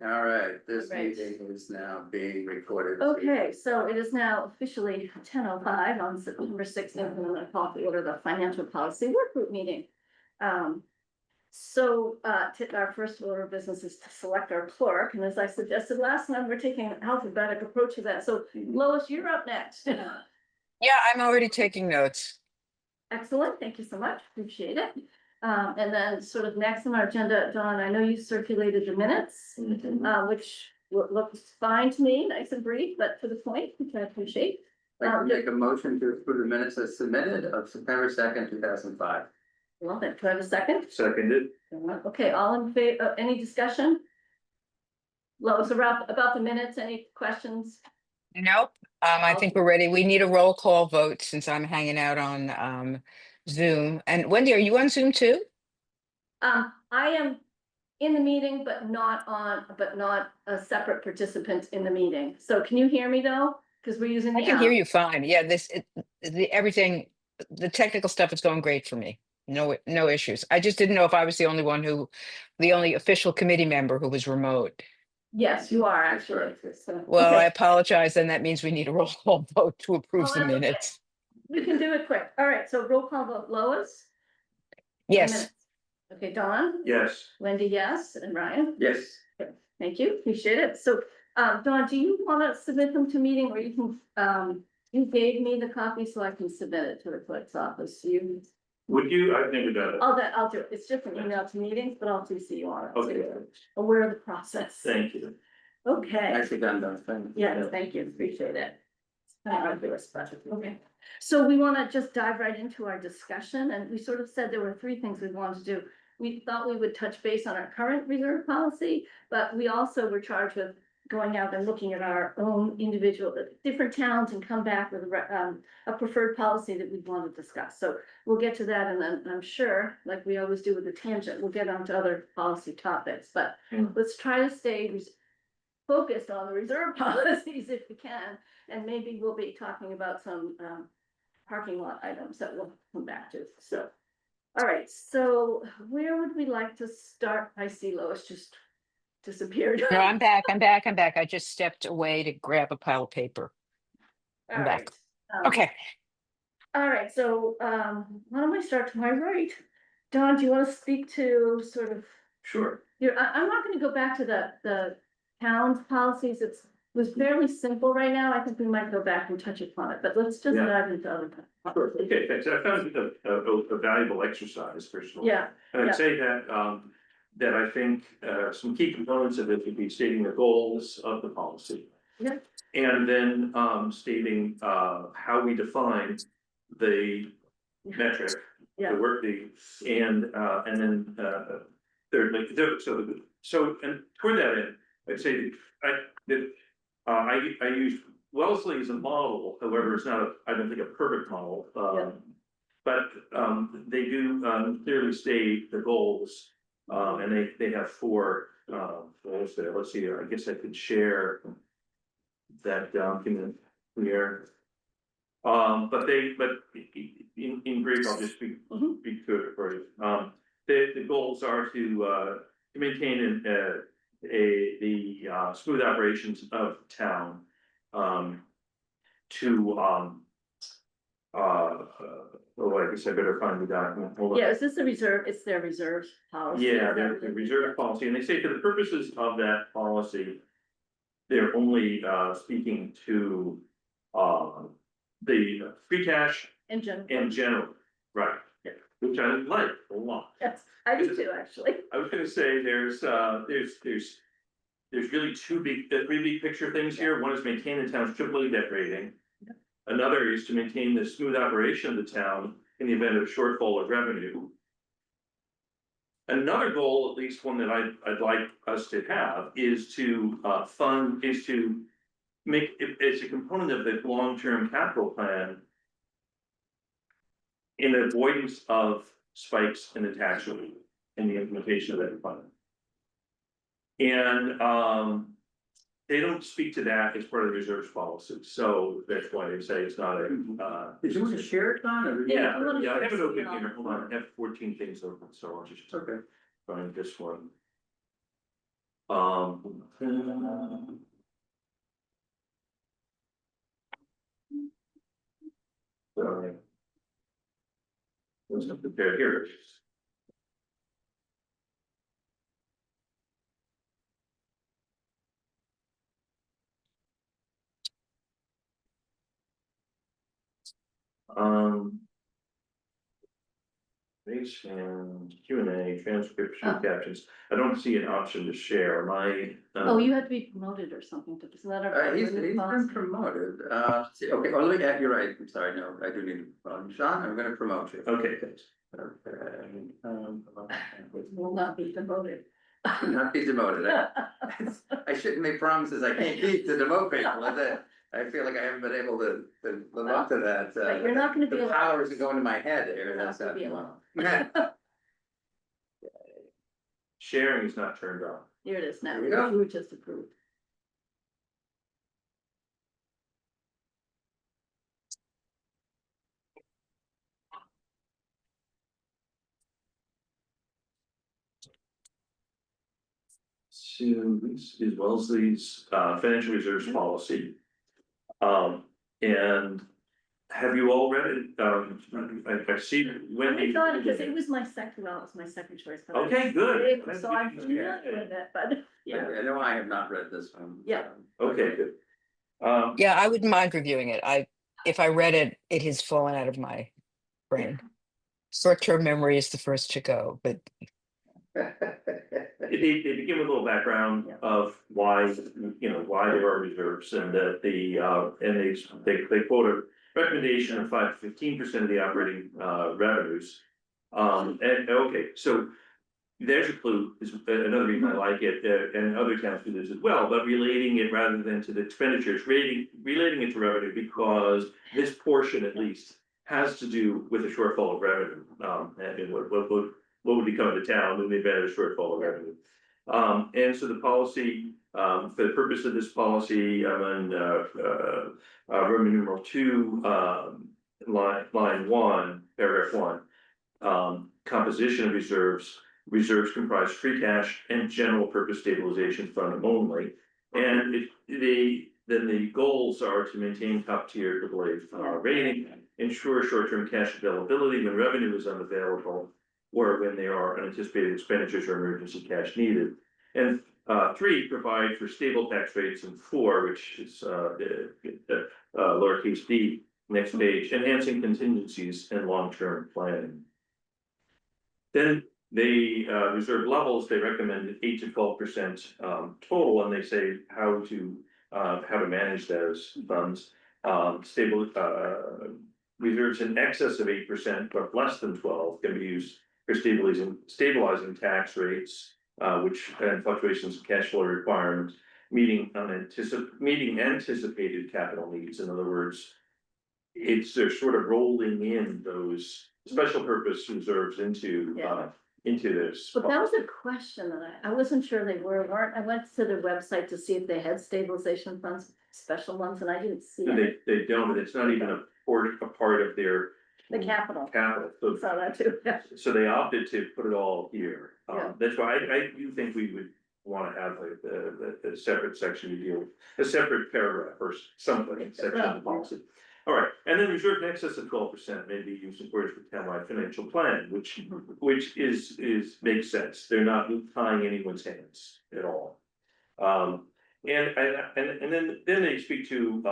All right, this Right. meeting is now being recorded. Okay, so it is now officially 10:05 on September 16th, and I'm going to call to order the financial policy work group meeting. Our first order of business is to select our clerk, and as I suggested last time, we're taking an alphabetic approach to that. So Lois, you're up next. Yeah, I'm already taking notes. Excellent, thank you so much, appreciate it. And then sort of next on our agenda, Dawn, I know you circulated the minutes, which looks fine to me, nice and brief, but to the point, which I appreciate. I'd like to make a motion to approve the minutes as submitted of September 2nd, 2005. Love it, do I have a second? Seconded. Okay, all in favor, any discussion? Lois, about the minutes, any questions? Nope. I think we're ready. We need a roll call vote since I'm hanging out on Zoom. And Wendy, are you on Zoom too? I am in the meeting, but not a separate participant in the meeting. So can you hear me though? Because we're using the I can app. hear you fine. Yeah, everything, the technical stuff is going great for me. No issues. I just didn't know if I was the only official committee member who was remote. Yes, you are actually. So, Well, I okay. apologize, and that means we need a roll call vote to approve Oh, the that's okay. minutes. We can do it quick. All right, so roll call vote, Lois? Yes. Minutes. Okay, Dawn? Yes. Wendy, yes, and Ryan? Yes. Thank you, appreciate it. So, Dawn, do you want to submit them to meeting, or you can, you gave me the copy so I can submit it to the clerk's office. Would you, I've never done it. I'll do it. It's just an email to meetings, but I'll CC you on it. so Okay. you're aware of the process. Thank you. Okay. Nicely done, Don. Thank you. Yes, thank you, appreciate it. Okay, so we want to just dive right into our discussion, and we sort of said there were three things we wanted to do. We thought we would touch base on our current reserve policy, but we also were charged with going out and looking at our own individual, different towns and come back with a preferred policy that we'd want to discuss. So we'll get to that, and then I'm sure, like we always do with the tangent, we'll get onto other policy topics, but let's try to stay focused on the reserve policies if we can, and maybe we'll be talking about some parking lot items that we'll come back to. So, all right, so where would we like to start? I see Lois just disappeared. No, I'm back. I just stepped away to grab a pile of paper. I'm back. Okay. All right, so why don't we start to my right? Don, do you want to speak to sort of? Sure. I'm not going to go back to the town's policies. It was fairly simple right now. I think we might go back and touch upon it, but let's just Yeah. dive into other. Sure. Okay, thanks. I found it a valuable exercise, first of all. Yeah. And yeah. I'd say that I think some key components of it would be stating the goals of the policy. Yeah. And then stating how we define the metric, Yeah. the work, and then thirdly, so and toward that end, I'd say I use Wellesley as a model. However, it's not I don't think a perfect model. But they do clearly state the goals, and they have four goals there. Let's see. I guess I could share that document here. But in brief, I'll just be good for you. The goals are to maintain the smooth operations of town, I guess I better find the document. Hold on. Yeah, is this a reserve? It's their reserve policy. Yeah, the reserve policy, and they say for the purposes of that policy, they're only speaking to the free cash In general. in general, right? Yeah. Which I like a lot. Yes, I do too, actually. I was gonna say there's really three big picture things here. One is maintain the town's AAA debt rating. Yeah. Another is to maintain the smooth operation of the town in the event of shortfall of revenue. Another goal, at least one that I'd like us to have, is to make it as a component of the long-term capital plan in avoidance of spikes in the tax rate and the implementation of that plan. And they don't speak to that as part of the reserves policy, so that's why they say it's not a. Did you want to share it, Don? or- Yeah, you wanna I have it share open it on here. the Hold on, I have 14 things open, so I'll just Okay. find this one. Um. Sorry. Wasn't prepared here. Um. Base and Q and A, transcription, Oh. captions. I don't see an option to share my. Oh, you have to be promoted or something, isn't that our? He's been promoted, let's see, okay, oh, let me, you're right, I'm sorry, no, I do need to, Sean, I'm gonna promote you. Okay, thanks. Will not be demoted. Not be demoted, I shouldn't make promises I can't keep to demote people, is it? I feel like I haven't been able to live up to that, But you're not gonna be the allowed. powers that go into my head here, You're not that's gonna be allowed. Sharing is not turned on. Here it is now, There you go. you were just approved. So these, as well as these, financial reserves policy. And have you all read it? I see Wendy. I thought it, because it was my second, well, it was my second choice. but I- Okay, good. So I'm familiar with it, but, yeah, I know I have not read this one. Yeah. Okay, good. Yeah, I wouldn't mind reviewing it. If I read it, it has fallen out of my brain. Short-term memory is the first to go, but They begin with a little background Yeah. of why, why there are reserves and that and they quote a recommendation of 5 to 15% of the operating revenues. And okay, so there's a clue, is another reason I like it, and other towns do this as well, but relating it rather than to the expenditures, relating it to revenue, because this portion at least has to do with a shortfall of revenue, and what would be coming to town in the event of a shortfall of revenue. And so the policy, for the purpose of this policy, I'm on Roman numeral 2, line 1, paragraph 1. Composition of reserves. Reserves comprise free cash and general purpose stabilization fund only. And then the goals are to maintain top tier AAA rating, ensure short-term cash availability when revenue is unavailable, or when there are unanticipated expenditures or emergency cash needed. And 3, provide for stable tax rates, and 4, which is lowercase d, next page, enhancing contingencies and long-term planning. Then they reserve levels, they recommend 8 to 12% total, and they say how to manage those funds. Stable reserves in excess of 8% but less than 12 can be used for stabilizing tax rates, which and fluctuations in cash flow requirements, meeting anticipated capital needs. In other words, they're sort of rolling in those special purpose reserves into this. but that was a question that I wasn't sure they weren't. I went to their website to see if they had stabilization funds, special ones, and I didn't see it. They don't, it's not even a part of their. The capital. So, Saw that too, yeah. so they opted to put it all here. Yeah. That's why I do think we would want to have like the separate section you deal with, a separate paragraph or something, section of the policy. All right, and then reserve in excess of 12% may be used in accordance with townwide financial plan, which is makes sense. They're not tying anyone's hands at all. And then they speak to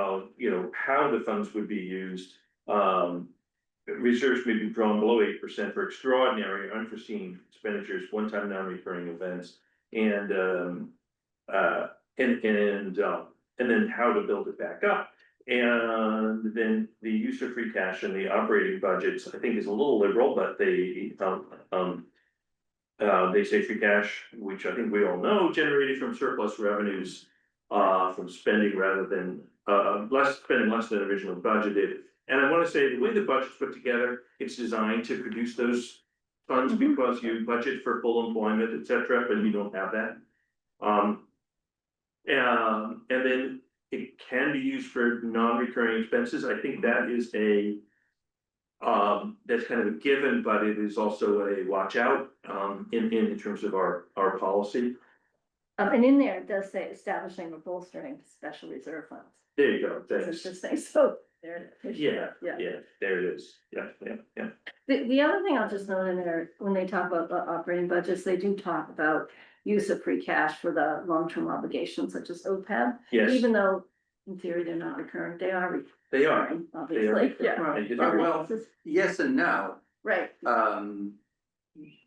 how the funds would be used. Reserves may be drawn below 8% for extraordinary, unforeseen expenditures, one-time non-recurring events, and then how to build it back up. And then the use of free cash and the operating budgets, I think, is a little liberal, but they say free cash, which I think we all know, generated from surplus revenues, from spending rather than spending less than originally budgeted. And I want to say the way the budget's put together, it's designed to produce those funds because you budget for full employment, et cetera, but you don't have that. And then it can be used for non-recurring expenses. I think that is that's kind of a given, but it is also a watch out in terms of our policy. And in there, it does say establishing or bolstering special reserve funds. There you go, It's thanks. interesting, so there it is. Yeah, Yeah. yeah, there it is, yeah. The other thing I'll just note in there, when they talk about the operating budgets, they do talk about use of free cash for the long-term obligations such as OPEB. Yes, Even though in theory they're not recurring, they are they are. recurring, obviously, yeah. They did- Well, yes and no. Right, I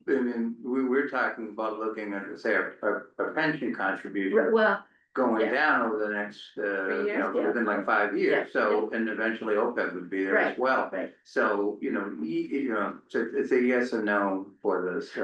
mean, we're talking about looking at, say, a pension contribution well, going yeah. down over the next, 3 years, yeah. within like 5 years, Yeah, so, and eventually OPEB would be there as Right, well. right. So, so it's a yes and no for this,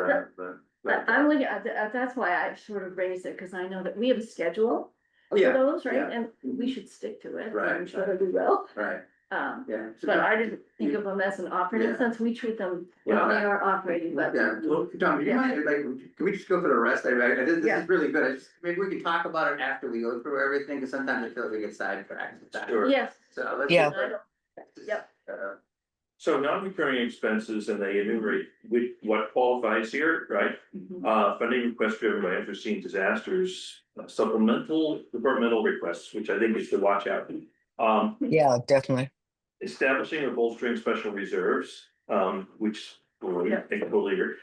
I'm looking at, that's why I sort of raised it, because I know that we have a schedule for Yeah, those, right? yeah. And we should stick to it, Right, I'm sure we will. right, yeah. But I didn't think of them as an operating Yeah. sense, we treat them, Yeah. they are operating, but. Yeah, well, Tom, do you mind, like, can we just go for the rest? This Yeah. is really good. Maybe we can talk about it after we go through everything, because sometimes I feel like we get sidetracked with that. Sure. Yes. So let's. Yeah. Yep. So non-recurring expenses, and they enumerate what qualifies here, right? Mhm. Funding requests driven by unforeseen disasters, supplemental departmental requests, which I think is to watch out. Yeah, definitely. Establishing or bolstering special reserves, which we Yeah. think totally agree.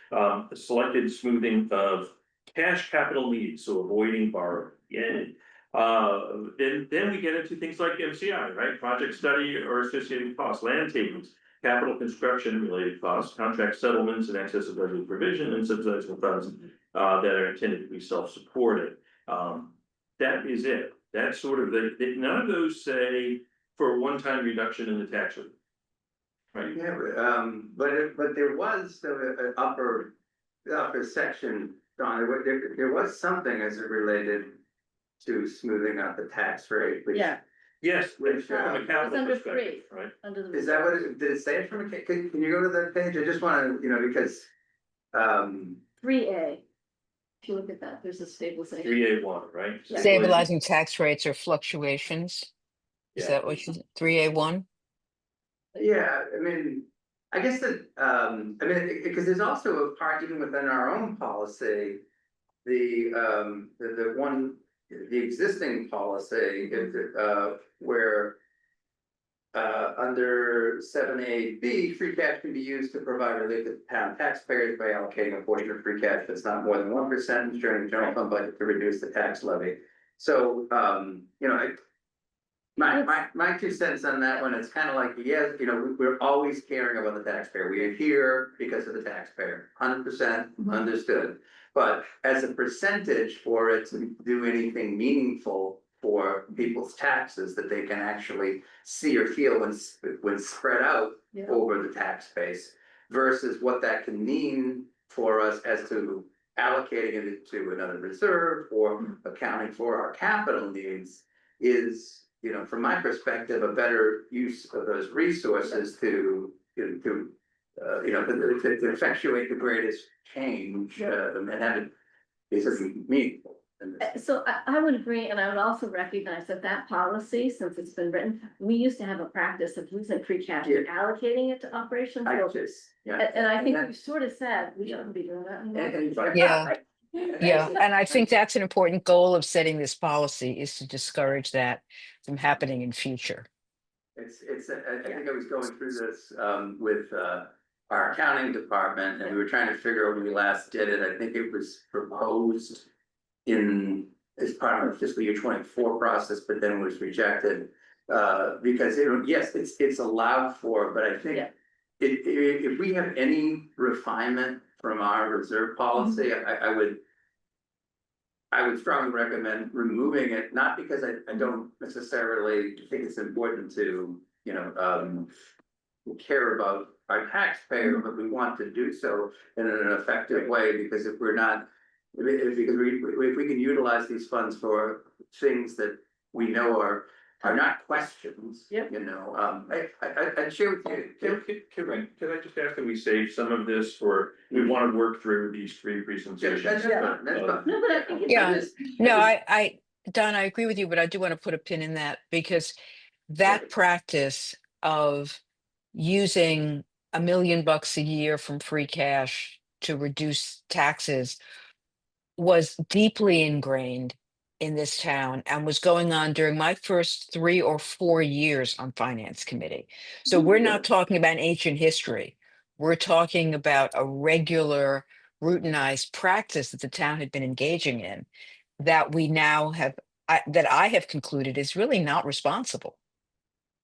Selected smoothing of cash capital needs, so avoiding borrowing. Yeah. Then we get into things like MCI, right? Project study or associated costs, land takings, capital construction related costs, contract settlements in excess of budget provision, and subsidizing funds that are intended to be self-supported. That is it. That's sort of none of those say for a one-time reduction in the tax rate. Right? Yeah, but there was an upper section, Don, there was something as it related to smoothing out the tax rate, which. Yeah, Yes, Which, from a it's capital under perspective, right? under the. Is that what did it say it from can you go to that page? I just wanna, because, 3A. If you look at that, there's a stabilization. 3A1, right? Yeah. Stabilizing tax rates or fluctuations. Is Yeah. that what you, 3A1? yeah, I mean, I guess that, because there's also a part even within our own policy. The existing policy, where. Under 7A B, free cash can be used to provide relief to town taxpayers by allocating a portion of free cash that's not more than 1% during the general fund budget to reduce the tax levy. So, my 2 cents on that one, it's kind of like, yes, we're always caring about the taxpayer. We are here because of the taxpayer, 100% understood. But as a percentage for it to do anything meaningful for people's taxes that they can actually see or feel when spread out Yeah. over the tax base versus what that can mean for us as to allocating it to another reserve or accounting for our capital needs is, from my perspective, a better use of those resources to effectuate the greatest change, and have it basically meaningful. So I would agree, and I would also recognize that policy, since it's been written, we used to have a practice of using free cash and allocating it to operations. And I think we sort of said, we shouldn't be doing that anymore. Yeah. Yeah, and I think that's an important goal of setting this policy is to discourage that from happening in future. I think I was going through this with our accounting department, and we were trying to figure out when we last did it. I think it was proposed as part of the fiscal year 24 process, but then was rejected. Because it's allowed for, but I think if we have any refinement from our reserve policy, I would strongly recommend removing it, not because I don't necessarily think it's important to, care about our taxpayer, but we want to do so in an effective way, because if we're not, because if we can utilize these funds for things that we know are not questions. Yep. I'd share with you. Can I just ask, can we save some of this for, we want to work through these 3 presentations? That's fine. No, but I think Yeah. it's. No, Don, I agree with you, but I do want to put a pin in that because that practice of using $1 million a year from free cash to reduce taxes was deeply ingrained in this town and was going on during my first 3 or 4 years on finance committee. So we're Yeah. not talking about ancient history. We're talking about a regular routinized practice that the town had been engaging in that we now have, that I have concluded is really not responsible.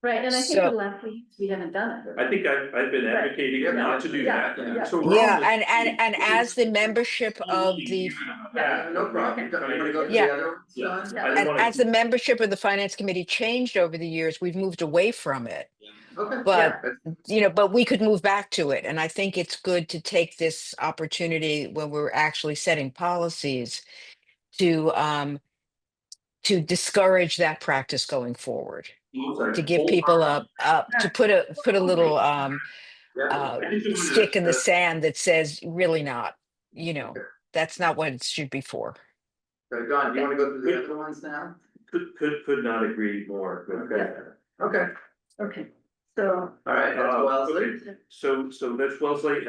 Right, and I think the So, last week we haven't done it. I think I've been Right. advocating Yeah, not to do yeah, that. yeah. So we're yeah, on this- and as the membership of the Yeah, no problem. You wanna go through Yeah. the other ones, Yeah. Don? I didn't and wanna- as the membership of the finance committee changed over the years, we've moved away from it. Okay. But Yeah. but we could move back to it. And I think it's good to take this opportunity when we're actually setting policies to discourage that practice going forward, to give people to put a little Yeah. I just wanted stick in the to- sand that says really not, that's not what it should be for. So Don, do you wanna go through the other ones now? Could not agree more. Okay. Okay, Okay, so, all right, that's Wellesley. Okay, so that's Wellesley,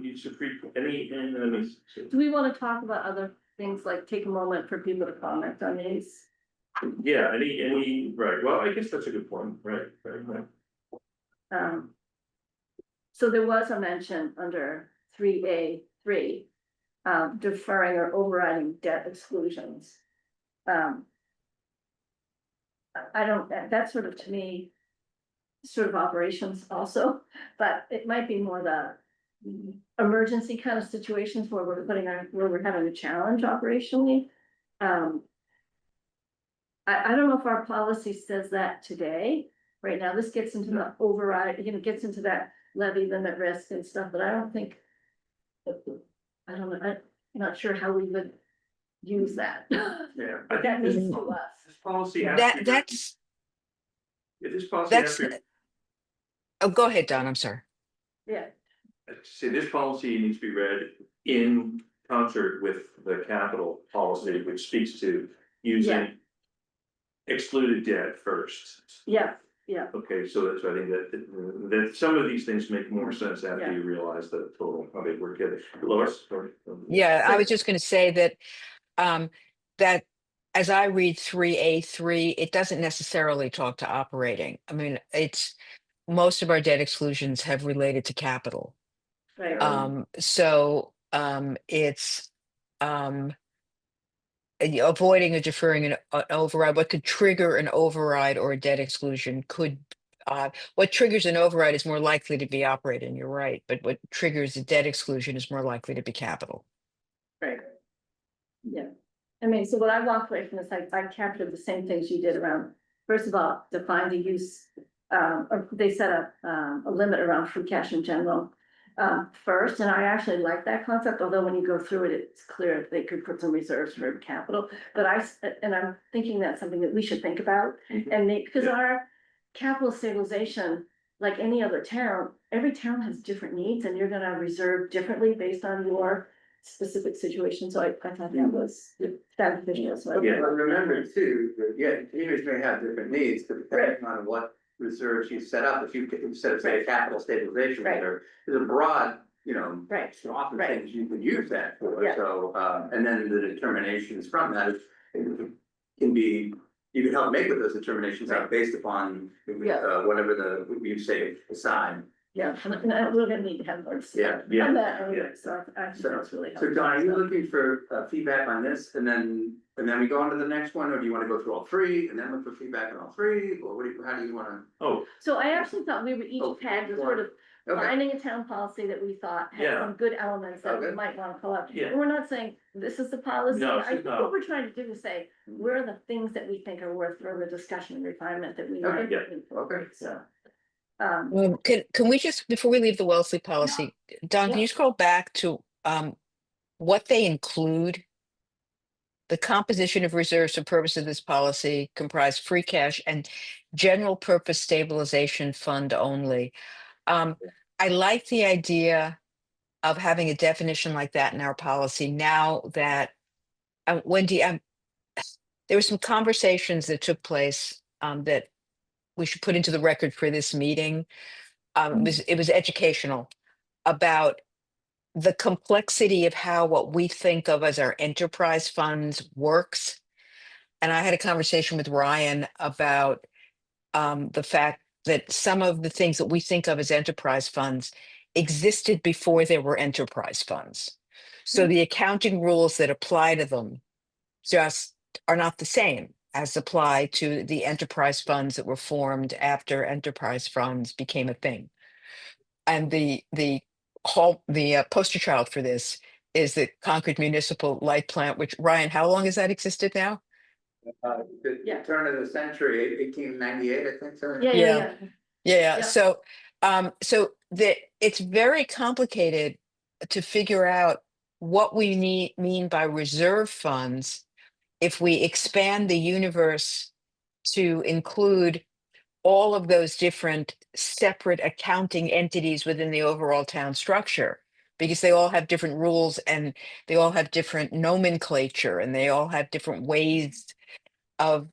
you should any, and let me. do we want to talk about other things, like take a moment for people to comment on these? Yeah, right, well, I guess that's a good point, right. So there was a mention under 3A3, deferring or overriding debt exclusions. I don't, that's sort of, to me, sort of operations also, but it might be more the emergency kind of situations where where we're having a challenge operationally. I don't know if our policy says that today. Right now, this gets into the override, gets into that levy limit risk and stuff, but I don't think. I don't know, I'm not sure how we would use that. Yeah. I But that think means to us. this policy has to be. That's Yeah, this policy has that's to, oh, go ahead, Don, I'm sorry. Yeah, say, this policy needs to be read in concert with the capital policy, which speaks to Yeah. using excluded debt first. yeah, Okay, so that's, I think that some of these things make more sense after Yeah. you realize the total, I mean, we're getting, Lois, sorry. Yeah, I So- was just going to say that as I read 3A3, it doesn't necessarily talk to operating. I mean, most of our debt exclusions have related to capital. right. So it's avoiding or deferring an override. What could trigger an override or a debt exclusion could what triggers an override is more likely to be operating, you're right, but what triggers a debt exclusion is more likely to be capital. Right. Yeah, I mean, so what I walked away from this, I captured the same things you did around, first of all, define the use. Or they set a limit around free cash in general. First, and I actually like that concept, although when you go through it, it's clear they could put some reserves for capital. But I'm thinking that's something that we should think about and make, because our capital stabilization, like any other town, every town has different needs and you're gonna reserve differently based on your specific situation. So I thought that was beneficial. So I- Okay, but remember too, that, yeah, communities may have different needs, but depending on what reserves you set up, if you set up, say, a capital stabilization Right. reserve, there's a broad, Right, often Right. things you could use that for, Yeah. so, and then the determinations from that can be, you can help make with those determinations Right. based upon, Yeah. whatever you say aside. yeah, and we're gonna need to have more. Yeah. Yeah. On that, anyway, so I think that's really So helpful. Don, are you looking for feedback on this and then we go on to the next one, or do you wanna go through all three and then look for feedback on all three, or how do you wanna? Oh, So I actually thought we were each had the sort of Okay, finding a town policy that we thought had Yeah. some good elements that we Okay. might wanna pull up. Yeah. And we're not saying this is the policy, No, I think no. what we're trying to do is say, where are the things that we think are worth further discussion and refinement that we Okay, might yeah. incorporate, so. Can we just, before we leave the Wellesley policy, Don, can Yeah. you scroll back to what they include? The composition of reserves for purpose of this policy comprise free cash and general purpose stabilization fund only. I like the idea of having a definition like that in our policy now that Wendy, there were some conversations that took place that we should put into the record for this meeting. It was educational about the complexity of how what we think of as our enterprise funds works. And I had a conversation with Ryan about the fact that some of the things that we think of as enterprise funds existed before there were enterprise funds. So the accounting rules that apply to them just are not the same as apply to the enterprise funds that were formed after enterprise funds became a thing. And the poster child for this is the Concord Municipal Light Plant, which, Ryan, how long has that existed now? The Yeah. turn of the century, 1898, I think, so. Yeah, Yeah. yeah, yeah. Yeah, Yeah. so it's very complicated to figure out what we mean by reserve funds if we expand the universe to include all of those different separate accounting entities within the overall town structure, because they all have different rules and they all have different nomenclature and they all have different ways of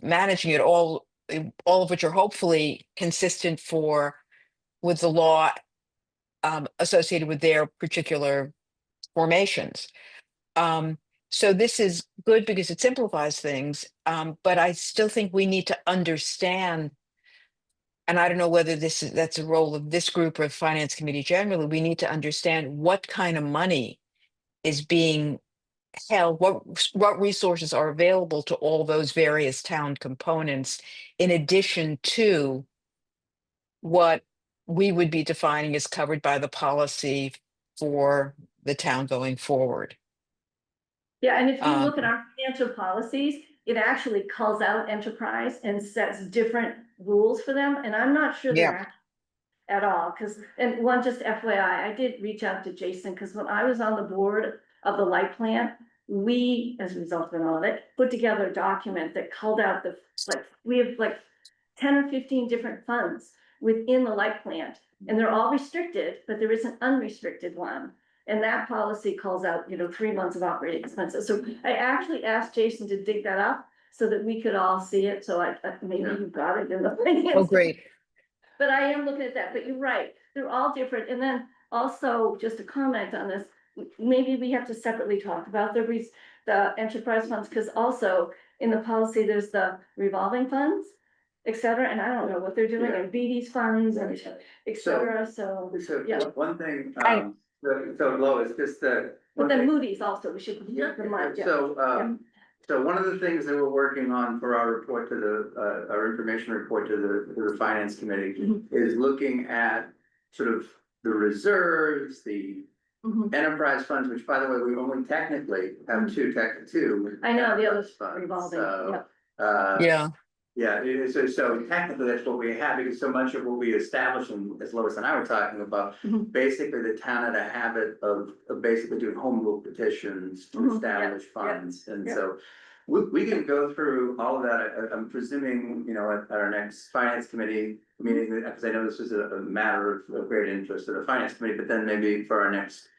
managing it, all of which are hopefully consistent with the law associated with their particular formations. So this is good because it simplifies things, but I still think we need to understand, and I don't know whether that's a role of this group or finance committee generally. We need to understand what kind of money is being held, what resources are available to all those various town components, in addition to what we would be defining as covered by the policy for the town going forward. Yeah, and if you look at Um, our financial policies, it actually calls out enterprise and sets different rules for them, and I'm not sure Yeah. they're accurate at all, because, and one, just FYI, I did reach out to Jason, because when I was on the board of the light plant, we, as a result of an audit, put together a document that called out we have like 10 or 15 different funds within the light plant, and they're all restricted, but there is an unrestricted one. And that policy calls out, 3 months of operating expenses. So I actually asked Jason to dig that up so that we could all see it. So maybe Yeah. you got it in the. oh, great. But I am looking at that, but you're right, they're all different. And then also, just to comment on this, maybe we have to separately talk about the enterprise funds, because also in the policy, there's the revolving funds, et cetera, and I don't know what they're doing, Yeah. and BD's funds and et cetera, so, So yeah. one thing, And- so Lois, just the. But then Moody's also, we should keep in mind, yeah. So one of the things that we're working on for our report to our information report to the finance committee is looking at sort of the reserves, the Mhm. enterprise funds, which by the way, we only technically have two. I know, the other's enterprise funds. revolving, So, yeah. Yeah. Yeah, so technically that's what we have, because so much of what we established, and as Lois and I were talking about, Mhm. basically the town had a habit of basically doing home rule petitions to Mhm, yeah, establish yeah, funds, and yeah. so we can go through all of that. I'm presuming, at our next finance committee meeting, because I know this was a matter of great interest to the finance committee, but then maybe for our next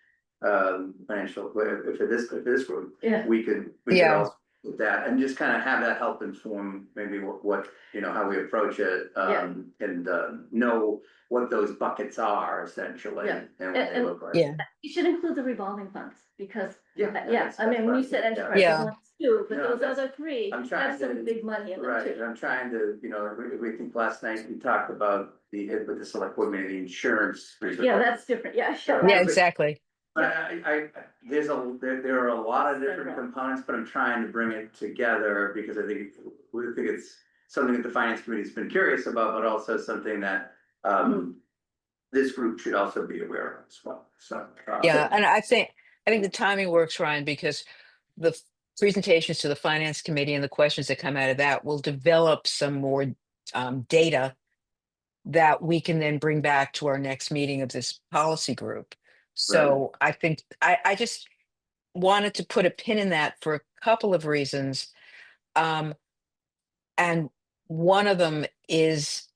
financial, for this group, Yeah. we could Yeah. also with that, and just kind of have that help inform maybe what, how we approach it, Yeah. and know what those buckets are essentially, Yeah. and what they And- look like. Yeah. You should include the revolving funds, because, Yeah. I mean, when you said enterprise, Yeah. one, two, but No, those that's- other three, I'm trying have some to- big money in them Right, too. and I'm trying to, we think last night we talked about with the select board meeting, the insurance. reserve. Yeah, that's different, yeah, sure. Yeah, exactly. But there are a lot of different components, but I'm trying to bring it together because I think it's something that the finance committee's been curious about, but also something that this group should also be aware of as well, so. Yeah, and I think the timing works, Ryan, because the presentations to the finance committee and the questions that come out of that will develop some more data that we can then bring back to our next meeting of this policy group. So I think I just wanted to put a pin in that for a couple of reasons. And one of them is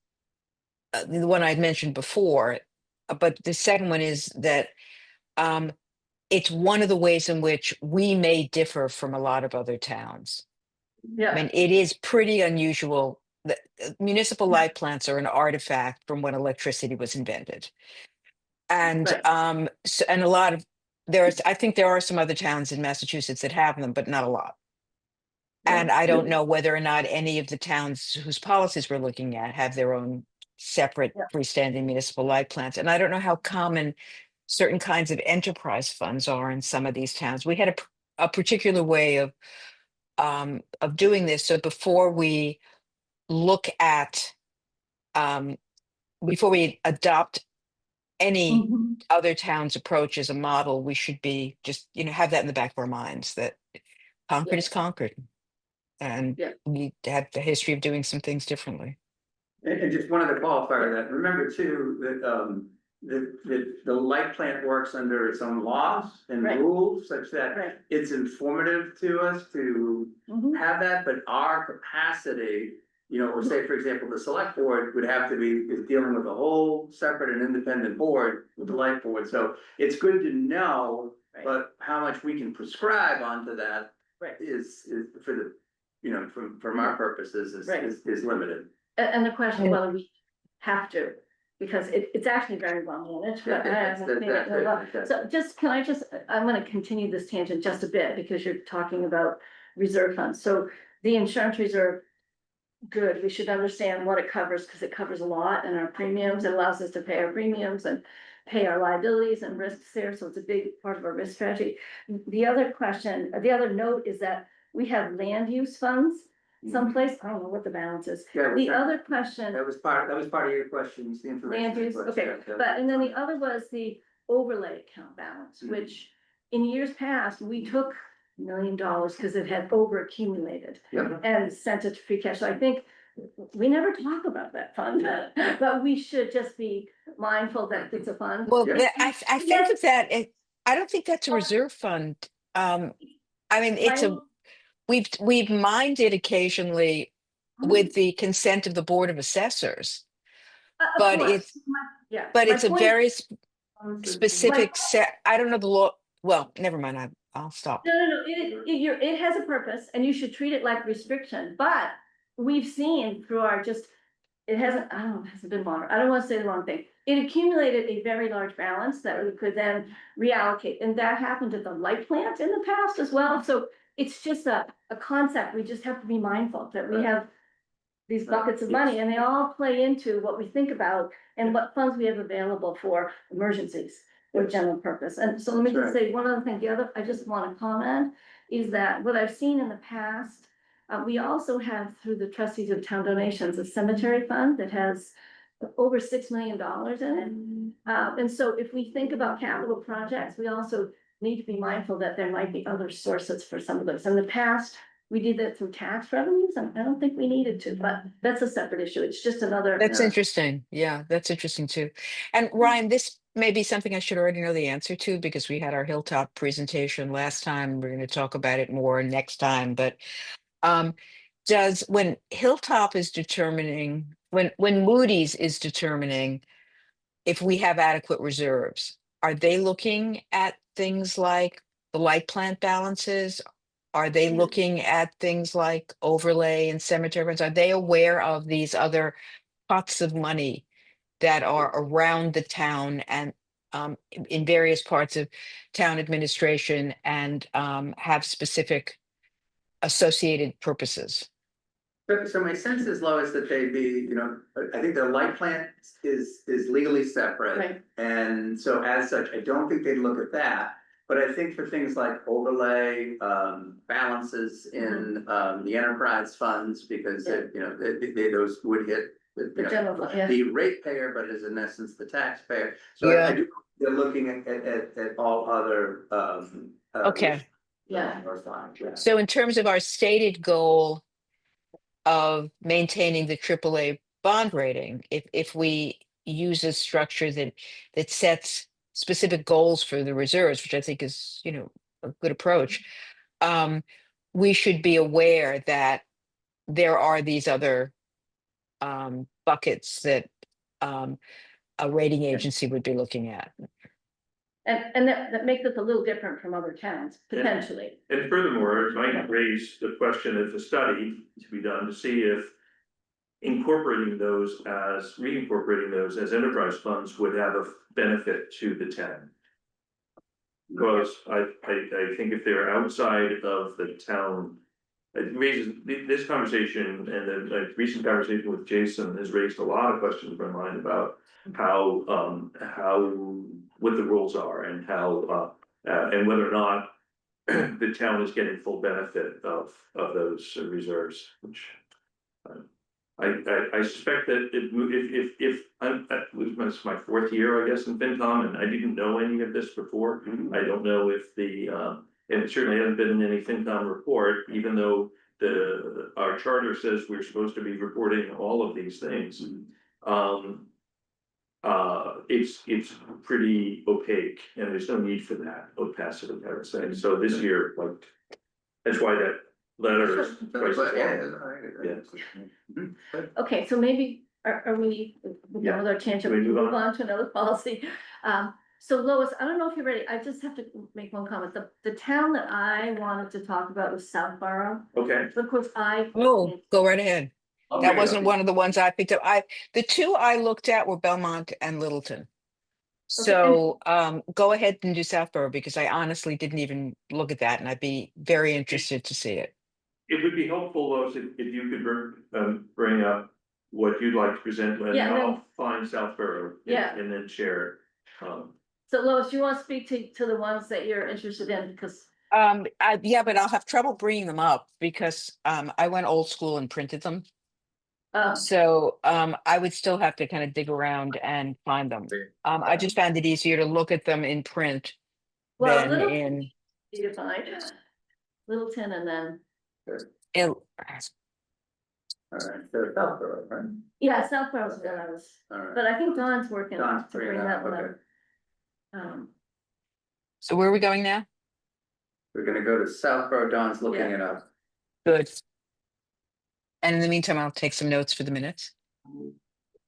the one I'd mentioned before, but the second one is that it's one of the ways in which we may differ from a lot of other towns. I Yeah, mean, it is pretty unusual that municipal light plants are an artifact from when electricity was invented. And Right. and I think there are some other towns in Massachusetts that have them, but not a lot. And I don't know whether or not any of the towns whose policies we're looking at have their own separate Yeah. freestanding municipal light plants. And I don't know how common certain kinds of enterprise funds are in some of these towns. We had a particular way of doing this. So before we look at before we adopt any Mhm. other town's approach as a model, we should be just, have that in the back of our minds that Concord is Yes. Concord. And Yeah. we have the history of doing some things differently. And just one other qualifier that, remember too, the light plant works under its own laws and Right. rules such that Right. it's informative to us to Mhm. have that, but our capacity, or say, for example, the select board would have to is dealing with a whole separate and independent board with the light board, so it's good to know, Right. but how much we can prescribe onto that Right. is for the, from our purposes Right. is limited. And the question whether we have to, because it's actually very well managed, but I haven't seen it in a lot. So I'm gonna continue this tangent just a bit, because you're talking about reserve funds. So the insurance reserve, good, we should understand what it covers, because it covers a lot, and our premiums, it allows us to pay our premiums and pay our liabilities and risks there, so it's a big part of our risk strategy. The other note is that we have land use funds someplace, I don't know what the balance is. Yeah, The other question, that was part of your questions, the information. land use, request, okay, yeah. but, and then the other was the overlay account balance, Mhm. which in years past, we took $1 million because it had over accumulated Yep. and sent it to free cash. So I think we never talk about that fund, but we should just be mindful that it's a fund. Well, Yeah. I think of that, I don't think that's a reserve fund. I mean, we've mined it occasionally with the consent of the Board of Assessors, Of but course, yeah, but my it's a point, very my, specific set. I don't know the law. Well, never mind. I'll stop. no, it has a purpose, and you should treat it like restriction, but we've seen through our it hasn't, I don't know, it hasn't been monitored, I don't wanna say the wrong thing. It accumulated a very large balance that we could then reallocate, and that happened at the light plant in the past as well, so it's just a concept, we just have to be mindful that we have these buckets of money, and they all play into what we think about and what funds we have available for emergencies or general purpose. And so let me just say one other thing, I just wanna comment, is that what I've seen in the past, we also have, through the trustees of town donations, a cemetery fund that has over $6 million in it. And so if we think about capital projects, we also need to be mindful that there might be other sources for some of those. In the past, we did that through tax revenues, and I don't think we needed to, but that's a separate issue. It's just another. That's interesting. Yeah, that's interesting too. And Ryan, this may be something I should already know the answer to, because we had our Hilltop presentation last time. We're going to talk about it more next time. But when Hilltop is determining, when Moody's is determining if we have adequate reserves, are they looking at things like the light plant balances? Are they looking at things like overlay and cemetery funds? Are they aware of these other pots of money that are around the town and in various parts of town administration and have specific associated purposes? So my sense is, Lois, that they'd be, I think the light plant is legally separate. Right. And so as such, I don't think they'd look at that. But I think for things like overlay, balances in the enterprise funds, because those would hit The general fund, yeah. the ratepayer, but is in essence the taxpayer. So I do, they're looking at all other Okay. Yeah. So in terms of our stated goal of maintaining the AAA bond rating, if we use a structure that sets specific goals for the reserves, which I think is, a good approach, we should be aware that there are these other buckets that a rating agency would be looking at. And that makes us a little different from other towns, potentially. And furthermore, it might raise the question of a study to be done to see incorporating those as, reincorporating those as enterprise funds would have a benefit to the town. Because I think if they're outside of the town, it raises, this conversation and the recent conversation with Jason has raised a lot of questions in my mind about how, what the rules are and how, and whether or not the town is getting full benefit of those reserves, which I suspect that if I'm, this is my fourth year, I guess, in FinCom, and I didn't know any of this before. I don't know if and it certainly hasn't been in any FinCom report, even though our charter says we're supposed to be reporting all of these things. It's pretty opaque, and there's no need for that opacity, I would say. So this year, like, that's why that letter is twice as long. Okay, so maybe, are we, Yeah. another tangent, Can we we move move on to another policy? So Lois, I don't know if you're ready, I just have to make one comment, the town that I wanted to talk about was Southborough. Okay, Of course, Oh, go right ahead. That wasn't one of the ones I picked up. The two I looked at were Belmont and Littleton. So go ahead and do Southborough, because I honestly didn't even look at that, and I'd be very interested to see it. it would be helpful, Lois, if you could bring up what you'd like to present, and Yeah, I'll find Southborough. Yeah. And then share it. So Lois, you want to speak to the ones that you're interested in, because, Yeah, but I'll have trouble bringing them up because I went old school and printed them. So I would still have to kind of dig around and find them. I just found it easier to look at them in print well, than Littleton, in. you to find Littleton and then, in- Alright, so Southborough, right? yeah, Southborough's good, Alright. but I think Dawn's working to Dawn's bring bringing that that, one okay. up. So where are we going now? We're gonna go to Southborough, Dawn's looking Yeah. it up. Good. And in the meantime, I'll take some notes for the minutes.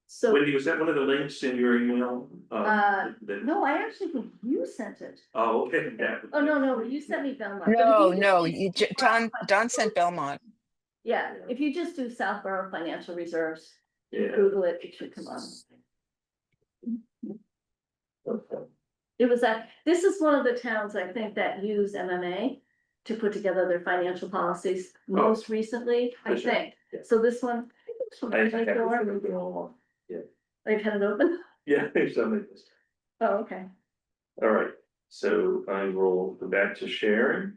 So, Wendy, was that one of the links in your email? no, I actually think you sent it. Oh, okay, yeah. Oh, no, you sent me Belmont. But if No, you no, just do Don sent Belmont. Yeah, if you just do Southborough Financial Reserves, you Yeah. Google it, it should come up. It was this is one of the towns, I think, that use MMA to put together their financial policies most recently, I For sure. think. Yeah. So this one. They've had it open? Yeah, there's something. Oh, okay. All right, so I will go back to sharing.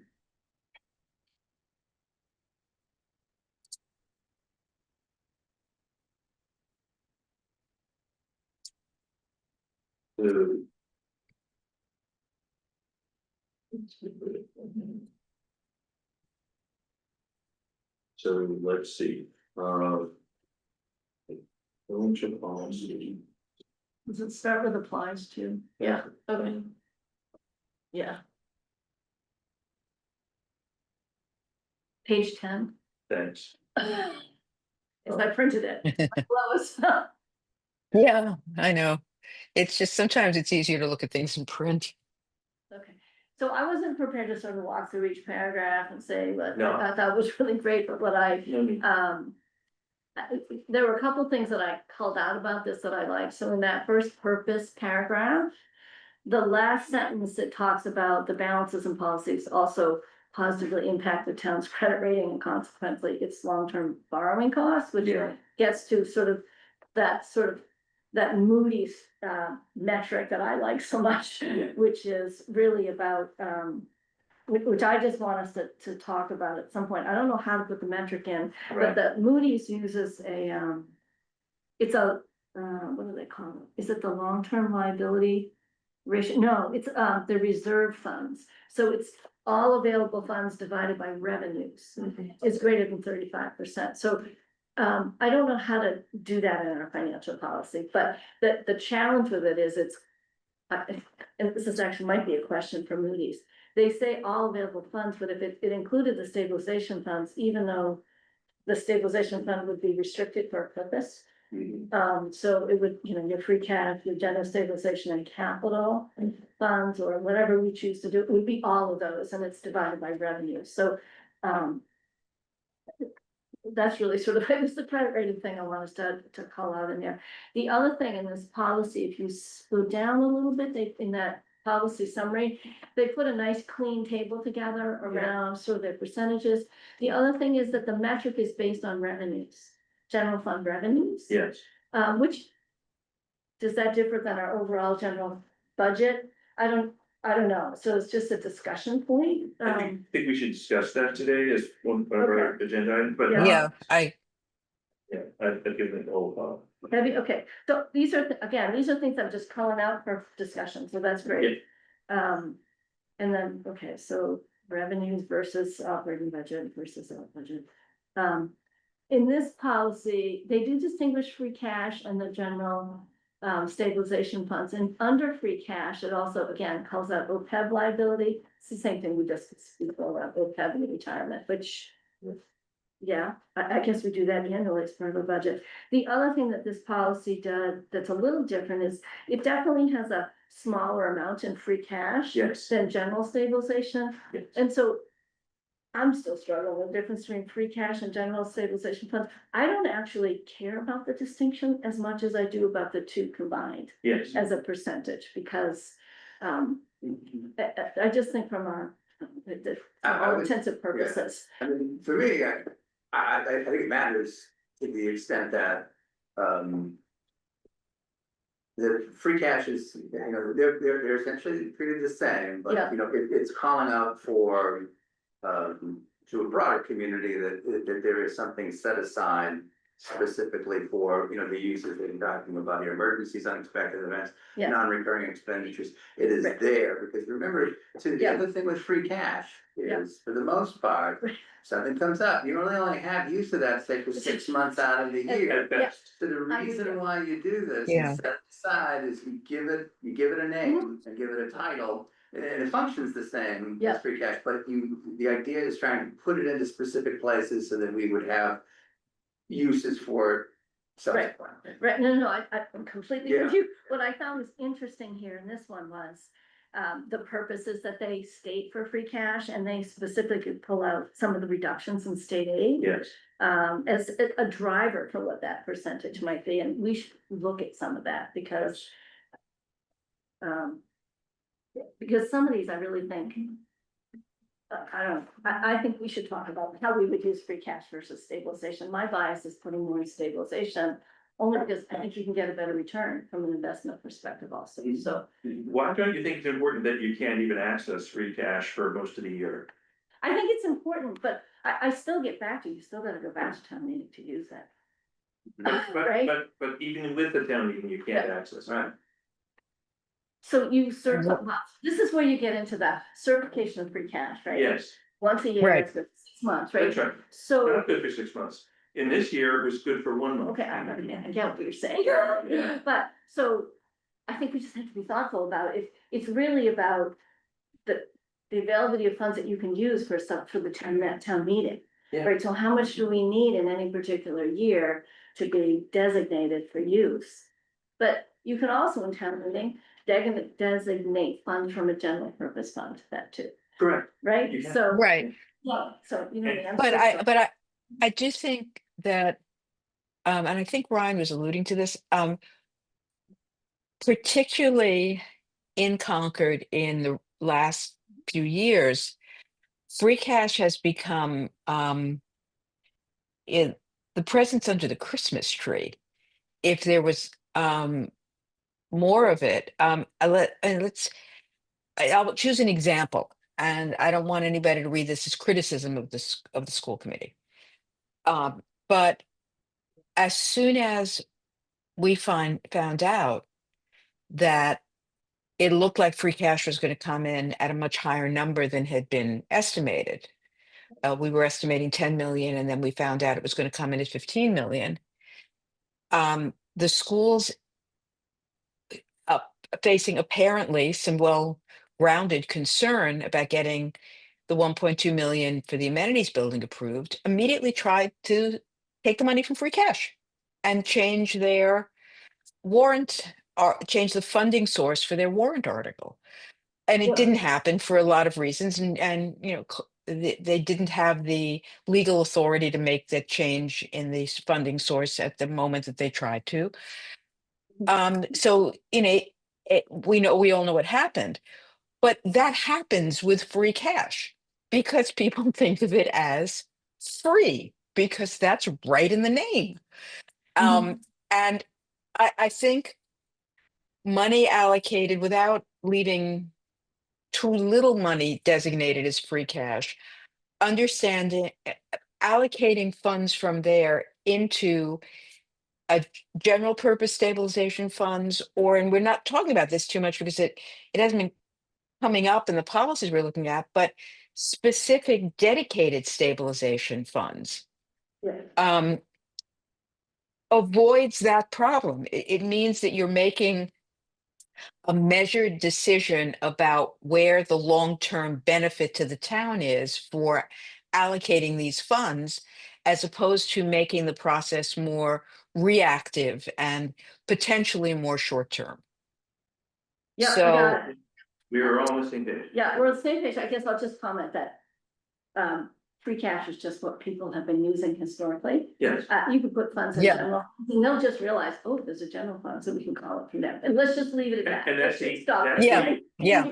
So. So let's see, ownership policy. Does it start with applies to? Yeah, okay. Yeah. Page 10. Thanks. If I printed it. Lois. Yeah, I know. It's just sometimes it's easier to look at things in print. Okay, so I wasn't prepared to sort of walk through each paragraph and say what No. I thought was really great, but what there were a couple things that I called out about this that I liked. So in that first purpose paragraph, the last sentence that talks about the balances and policies also positively impact the town's credit rating and consequently its long-term borrowing costs, which gets to sort of that Moody's metric that I like so much, which is really about which I just want us to talk about at some point. I don't know how to put the metric in, but the Moody's uses it's a what do they call it? Is it the long-term liability ratio? No, it's the reserve funds. So it's all available funds divided by revenues is greater than 35%. So I don't know how to do that in our financial policy, but the challenge with it is and this is actually might be a question for Moody's. They say all available funds, but if it included the stabilization funds, even though the stabilization fund would be restricted for a purpose. So it would, your free cash, your general stabilization and capital funds, or whatever we choose to do, it would be all of those, and it's divided by revenue. So that's really sort of, it was the credit rating thing I wanted to call out in there. The other thing in this policy, if you go down a little bit, they, in that policy summary, they put a nice clean table together around sort of their percentages. The other thing is that the metric is based on revenues, general fund revenues. Yes, Which, does that differ than our overall general budget? I don't know, so it's just a discussion point. I think we should discuss that today as one of our agenda items, but. Yeah. Yeah, Yeah, I'd give it a whole thought. Okay, so these are, again, these are things I'm just calling out for discussion, so that's great. And then, okay, so revenues versus operating budget versus our budget. In this policy, they do distinguish free cash and the general stabilization funds, and under free cash, it also, again, calls out OPEB liability. It's the same thing we just spoke about, OPEB and retirement, which, yeah, I guess we do that annually as part of the budget. The other thing that this policy does that's a little different is it definitely has a smaller amount in free cash Yes. than general stabilization. Yes. And so I'm still struggling with the difference between free cash and general stabilization funds. I don't actually care about the distinction as much as I do about the two combined Yes. as a percentage, because I just think from our, for all intensive purposes. I mean, for me, I think it matters to the extent that, the free cash is, they're essentially treated the same, but, Yeah. it's calling out for, to a broader community that there is something set aside specifically for, the uses that you're talking about, your emergencies, unexpected events, Yeah. non-recurring expenditures. It is Right. there, because remember, the Yeah. other thing with free cash Yeah. is, for the most part, Right. something comes up, you only have use of that, say, for 6 months out of the year. At best. So the I'm with reason you. why you do this Yeah. is set aside is you give it a name and give it a title. And it functions the same Yeah. as free cash, but the idea is trying to put it into specific places so that we would have uses for it subsequently. Right, no, I'm completely with Yeah. you. What I found was interesting here in this one was the purposes that they state for free cash, and they specifically pull out some of the reductions in state aid. Yes. As a driver for what that percentage might be, and we should look at some of that because some of these I really think, I don't know, I think we should talk about how we would use free cash versus stabilization. My bias is putting more in stabilization, only because I think you can get a better return from an investment perspective also, so. Why don't you think it's important that you can't even access free cash for most of the year? I think it's important, but I still get back to, you still gotta go back to town meeting to use that. Right. But even with the town meeting, you can't access it. Right. So you this is where you get into the certification of free cash, right? Yes, Once a year, Right. it's good for 6 months, right? that's right. So, Not good for 6 months. In this year, it was good for 1 month. okay, I get what you're saying. Yeah. But, so, I think we just have to be thoughtful about it. It's really about the availability of funds that you can use for the town meeting. Yeah. Right, so how much do we need in any particular year to be designated for use? But you can also in town meeting, designate funds from a general purpose fund, that too, Correct. right? You can. So. right. Yeah, so, But I do think that, and I think Ryan was alluding to this, particularly in Concord in the last few years, free cash has become, in the presents under the Christmas tree. If there was, more of it, I'll choose an example, and I don't want anybody to read this as criticism of the school committee. But as soon as we found out that it looked like free cash was going to come in at a much higher number than had been estimated. We were estimating 10 million, and then we found out it was going to come in at 15 million. The schools facing apparently some well-grounded concern about getting the 1.2 million for the amenities building approved, immediately tried to take the money from free cash and change their warrant, or change the funding source for their warrant article. And it didn't happen for a lot of reasons, and they didn't have the legal authority to make that change in the funding source at the moment that they tried to. So, we all know what happened, but that happens with free cash because people think of it as free because that's right in the name. Mhm. And I think money allocated without leaving too little money designated as free cash, understanding, allocating funds from there into a general purpose stabilization funds, and we're not talking about this too much because it hasn't been coming up in the policies we're looking at, but specific dedicated stabilization funds Yeah. um, avoids that problem. It means that you're making a measured decision about where the long-term benefit to the town is for allocating these funds, as opposed to making the process more reactive and potentially more short-term. Yeah, I So, got it. We were all on the same page. Yeah, we're on the same page. I guess I'll just comment that free cash is just what people have been using historically. Yes, You can put funds in Yeah. general, and they'll just realize, oh, there's a general fund, so we can call it from there. And let's just leave it at that. And that's Let's the- stop. that's Yeah, Right? yeah.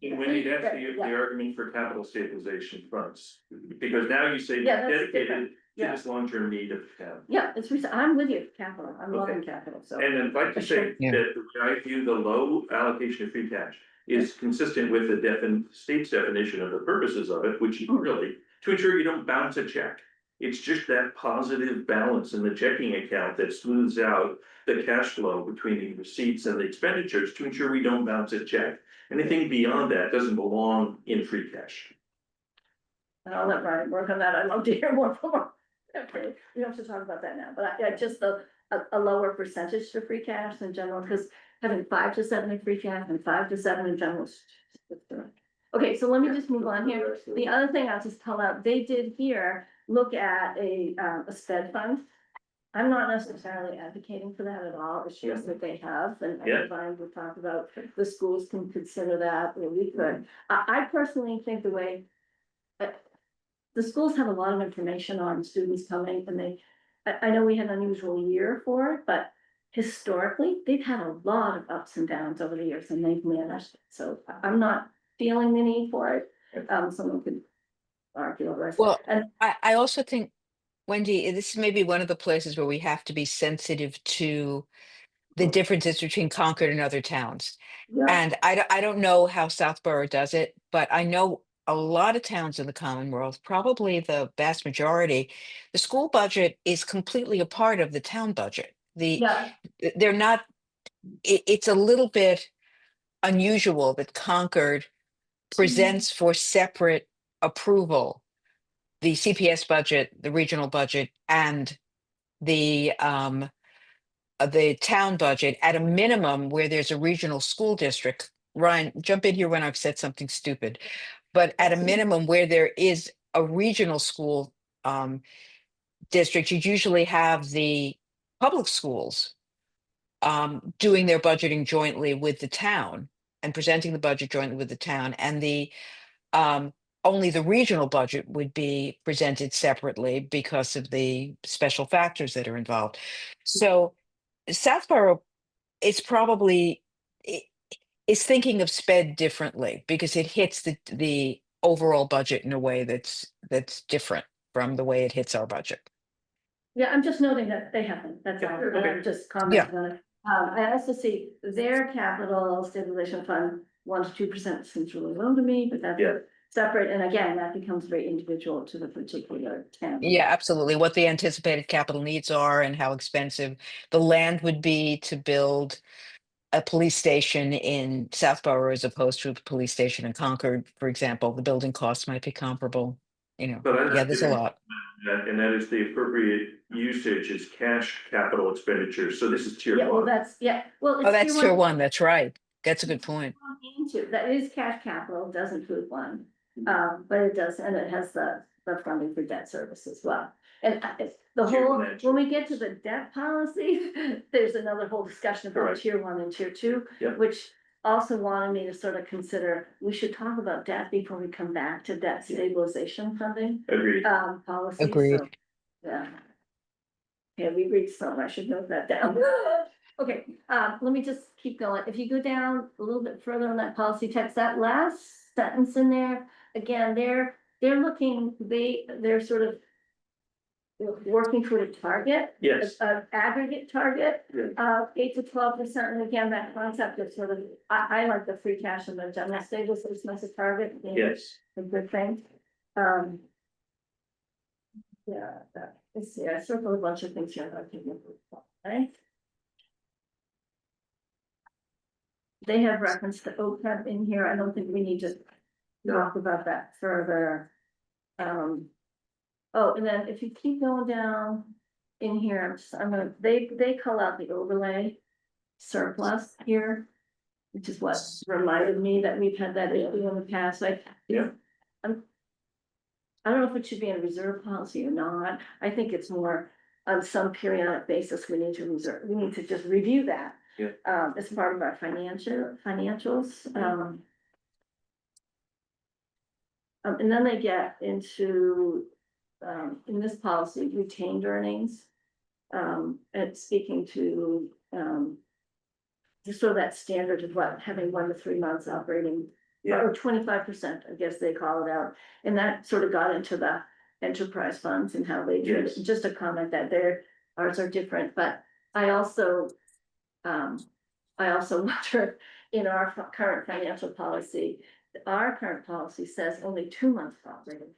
and Wendy, that's the Yeah. argument for capital stabilization funds, because now you say Yeah, that's dedicated different. to Yeah. this long-term need of the town. Yeah, it's, I'm with you, capital. I'm Okay. loving capital, so. And I'd like to say Yeah. that the way I view the low allocation of free cash is consistent with the state's definition of the purposes of it, which is really to ensure you don't bounce a check. It's just that positive balance in the checking account that smooths out the cash flow between the receipts and the expenditures to ensure we don't bounce a check. Anything beyond that doesn't belong in free cash. And I'll let Ryan work on that. I'd love to hear more from him. Okay, we don't have to talk about that now, but just a lower percentage for free cash in general, because having 5 to 7 in free cash and 5 to 7 in general. Okay, so let me just move on here. The other thing I'll just call out, they did here look at a sped fund. I'm not necessarily advocating for that at all. It's just that they have, and Yeah. Ryan would talk about the schools can consider that, or we could. I personally think the way the schools have a lot of information on students coming, and I know we had an unusual year for it, but historically, they've had a lot of ups and downs over the years, and they've managed it. So I'm not feeling the need for it. Someone could argue the rest. Well, And I also think, Wendy, this may be one of the places where we have to be sensitive to the differences between Concord and other towns. yeah, And I don't know how Southborough does it, but I know a lot of towns in the Commonwealth, probably the vast majority, the school budget is completely a part of the town budget. yeah, They're not, it's a little bit unusual that Concord presents for separate approval the CPS budget, the regional budget, and the town budget at a minimum where there's a regional school district. Ryan, jump in here when I've said something stupid, but at a minimum where there is a regional school district, you usually have the public schools doing their budgeting jointly with the town and presenting the budget jointly with the town, and the only the regional budget would be presented separately because of the special factors that are involved. So Southborough is probably i- is thinking of sped differently because it hits the overall budget in a way that's different from the way it hits our budget. yeah, I'm just noting that they haven't, that's all, and I'm just commenting on it. I also see their capital stabilization fund, 1 to 2% seems really low to me, but that's Yeah. separate, and again, that becomes very individual to the particular town. Yeah, absolutely. What the anticipated capital needs are and how expensive the land would be to build a police station in Southborough as opposed to a police station in Concord, for example. The building costs might be comparable. But I Yeah, there's a lot. and that is the appropriate usage is cash capital expenditures. So this is tier Yeah, well, one. that's, yeah, well. Oh, that's tier one. That's right. That's a good point. That is cash capital, does include one, but it does, and it has the funding for debt service as well. And the Tier whole, one and when we get to the debt policy, there's another whole discussion about Correct. tier 1 and tier 2. Yep. Which also wanted me to sort of consider, we should talk about debt before we come back to debt stabilization funding, Agreed. policy, Agreed. so, yeah. Yeah, we agreed some, I should note that down. Okay, let me just keep going. If you go down a little bit further on that policy text, that last sentence in there, again, they're looking, they're sort of working toward a target. Yes. An aggregate target Yeah. of 8 to 12%, and again, that concept of sort of, I like the free cash and the general stabilization as a target. being Yes. A good thing. Yeah, let's see, I circled a bunch of things here, that I can remember, right? They have reference to OPEB in here, I don't think we need to talk about that further. Oh, and then if you keep going down in here, I'm gonna, they call out the overlay surplus here, which is what reminded me that we've had that issue in the past, like. Yeah. I don't know if it should be in a reserve policy or not, I think it's more on some periodic basis, we need to just review that. Yeah. As part of our financials, and then they get into, in this policy, retained earnings. And speaking to, just sort of that standard of what, having 1 to 3 months operating. Yeah. Or 25%, I guess they call it out, and that sort of got into the enterprise funds and how they treat it. Yes. Just a comment that ours are different, but I also wonder, in our current financial policy, our current policy says only 2 months operating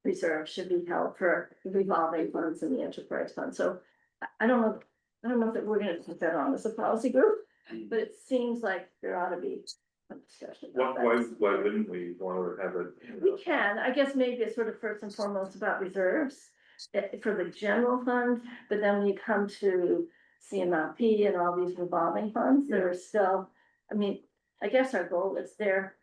reserve should be held for revolving funds in the enterprise fund, so I don't know that we're gonna put that on as a policy group, but it seems like there ought to be a discussion about that. Why wouldn't we want to have a? We can, I guess maybe it's sort of first and foremost about reserves for the general fund, but then when you come to CMLP and all these revolving funds, there are still, I mean, I guess our goal is there.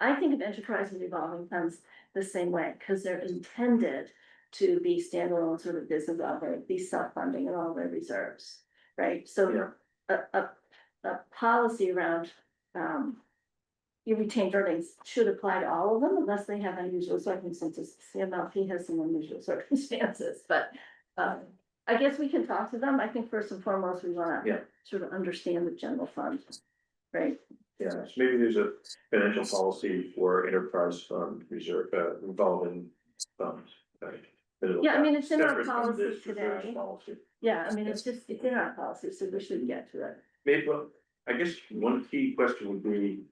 I think of enterprise and revolving funds the same way, because they're intended to be standalone sort of business operating, be self-funding and all their reserves, right? So a policy around your retained earnings should apply to all of them unless they have unusual circumstances. CMLP has some unusual circumstances, but I guess we can talk to them. I think first and foremost, we wanna sort of understand the general fund, right? Yeah, so maybe there's a financial policy for enterprise fund reserve, revolving funds, right? Yeah, I mean, it's in our Separate from policy this reserves today. policy. Yeah, I mean, it's in our policy, so we should get to it. Maybe, well, I guess one key question would be,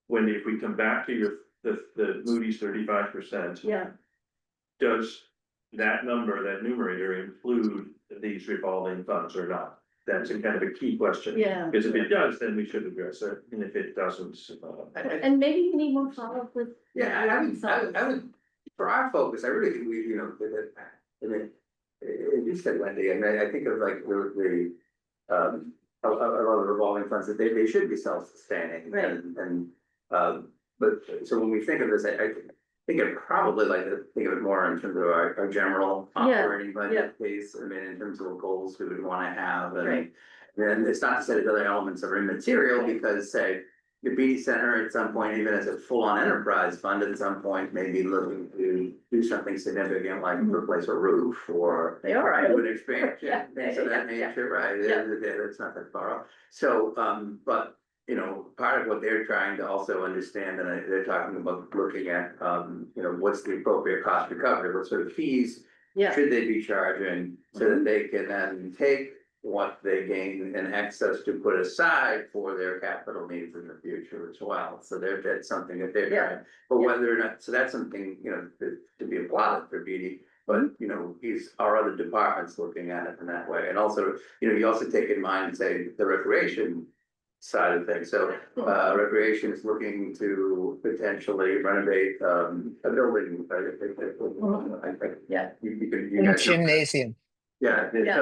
when, if we come back to the Moody's 35%. Yeah, Does that number, that numerator include these revolving funds or not? That's a kind of a key question. yeah. Because if it does, then we should address it, and if it doesn't, And maybe you need more follow-up with. Yeah, I would, for our focus, I really think we, you know, I mean, you said, Wendy, and I think of like a lot of revolving funds that they should be self-sustaining. Right. And, but, so when we think of this, I think I'd probably like to think of it more in terms of our general operating budget case. I mean, in terms of what goals we would wanna have, and Right. then it's not to say that other elements are immaterial, because say, the BD Center at some point, even as a full-on enterprise fund, at some point, maybe looking to do something significant, like replace a roof or They are, right? do an expansion, Yeah, things of that yeah, nature, right? yeah. It's not that far off. So, but, you know, part of what they're trying to also understand, and they're talking about looking at, you know, what's the appropriate cost recovery, what sort of fees Yeah, should they be charging, so that they can then take what they gain in excess to put aside for their capital needs in the future as well. So that's something that they're trying, but whether or not, so that's something, you know, to be applauded for BD. But, you know, our other departments looking at it in that way, and also, you know, you also take in mind, say, the recreation side of things. So recreation is looking to potentially renovate a building. Yeah. You guys. Gymnasium. Yeah, Yeah.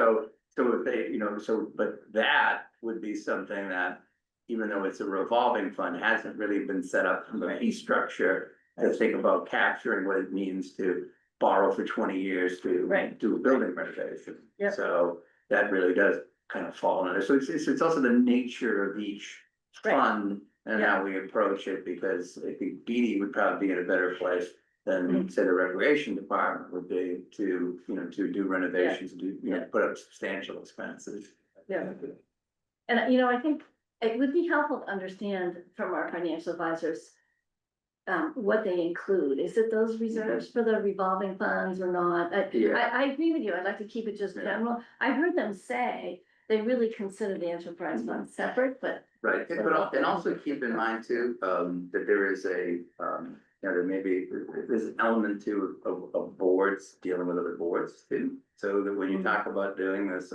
so if they, you know, but that would be something that, even though it's a revolving fund, hasn't really been set up from the fee structure to think about capturing what it means to borrow for 20 years to do a building renovation. Yep. So that really does kind of fall under, so it's also the nature of each fund and how we approach it, because I think Beatty would probably be in a better place than, say, the recreation department would be to, to do renovations, put up substantial expenses. Yeah. And, I think it would be helpful to understand from our financial advisors what they include. Is it those reserves for the revolving funds or not? I agree with you. I'd like to keep it just general. I heard them say they really consider the enterprise fund separate, but. Right, and also keep in mind too, that there is there may be, there's an element to of boards, dealing with other boards too. So that when you talk about doing this,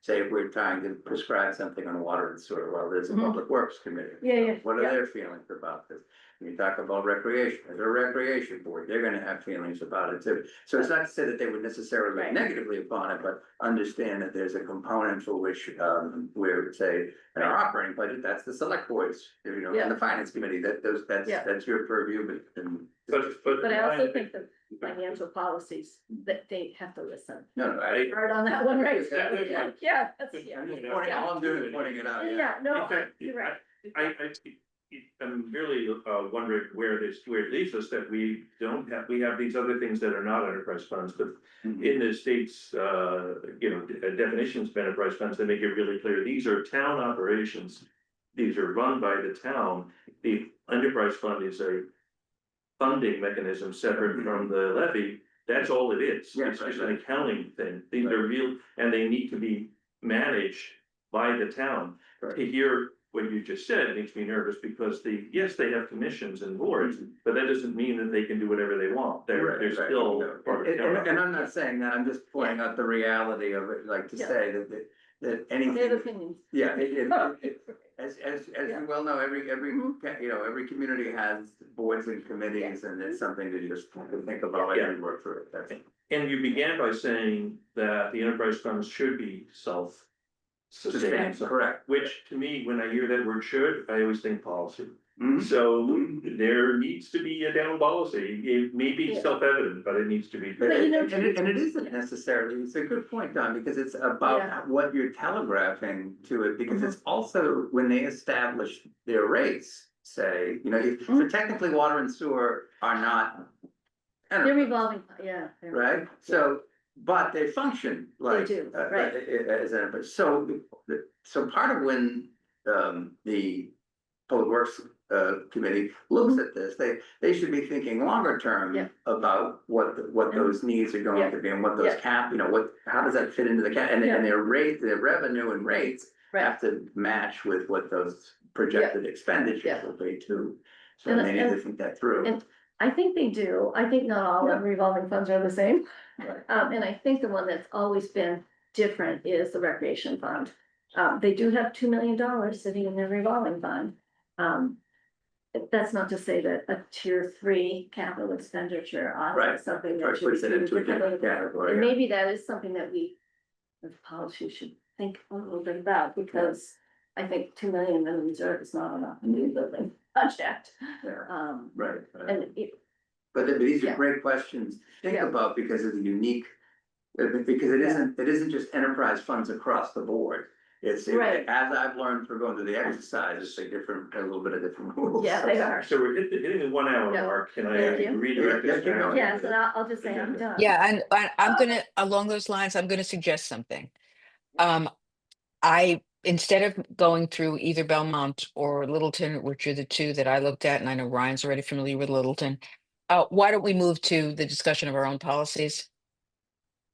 say if we're trying to prescribe something on water and sewer, well, there's a public works committee. Yeah. What are their feelings about this? When you talk about recreation, there's a recreation board, they're gonna have feelings about it too. So it's not to say that they would necessarily look negatively upon it, but understand that there's a component for which, where, say, in our operating budget, that's the select boards, and the finance committee, that's your purview, But I also think the financial policies, that they have to listen. No, Hard on that one, right? Yeah. Yeah, that's, yeah. all I'm doing is pointing it out, Yeah, no, In fact, you're right. I'm really wondering where it leaves us, that we have these other things that are not enterprise funds, but in the state's, definitions of enterprise funds, they make it really clear, these are town operations. These are run by the town. The enterprise fund is a funding mechanism separate from the levy. That's all it is. Yeah, It's just right. an accounting thing. These are real, and they need to be managed by the town. Right. To hear what you just said makes me nervous, because yes, they have commissions and boards, but that doesn't mean that they can do whatever they want. They're Right. still part of town. And I'm not saying that, I'm just pointing out the reality of it, like to say that anything. They have opinions. Yeah, as you well know, every every community has boards and committees, and it's something to just think about as you work through it, that's it. And you began by saying that the enterprise funds should be self-sustaining. Correct. Which to me, when I hear that word should, I always think policy. Mhm. So there needs to be a down policy. It may be self-evident, but it needs to be. But and it isn't necessarily, it's a good point, Don, because it's about what you're telegraphing to it, because it's also when they establish their rates, say, so technically water and sewer are not. They're revolving, yeah. Right, so, but they function like. do, right. As enterprise, so part of when, the Public Works Committee looks at this, they should be thinking longer term about what those needs are going to be, and what those how does that fit into the cap, and their revenue and rates have to match with what those projected expenditures will be too. So they need to think that through. And I think they do. I think not all of revolving funds are the same. And I think the one that's always been different is the recreation fund. They do have $2 million sitting in their revolving fund. That's not to say that a tier 3 capital expenditure on something that should puts it into a different be. category. And maybe that is something that we, as policy, should think a little bit about, because I think 2 million in the reserve is not enough to do the building project. Right. And But these are great questions to think about, because of the unique, because it isn't just enterprise funds across the board. It's, as I've learned through going through the exercise, it's a little bit of different rules. Yeah, they are. So we're hitting the 1 hour mark. Can I redirect this? Yes, and I'll just say I'm done. Yeah, and I'm gonna, along those lines, I'm gonna suggest something. Instead of going through either Belmont or Littleton, which are the two that I looked at, and I know Ryan's already familiar with Littleton, why don't we move to the discussion of our own policies?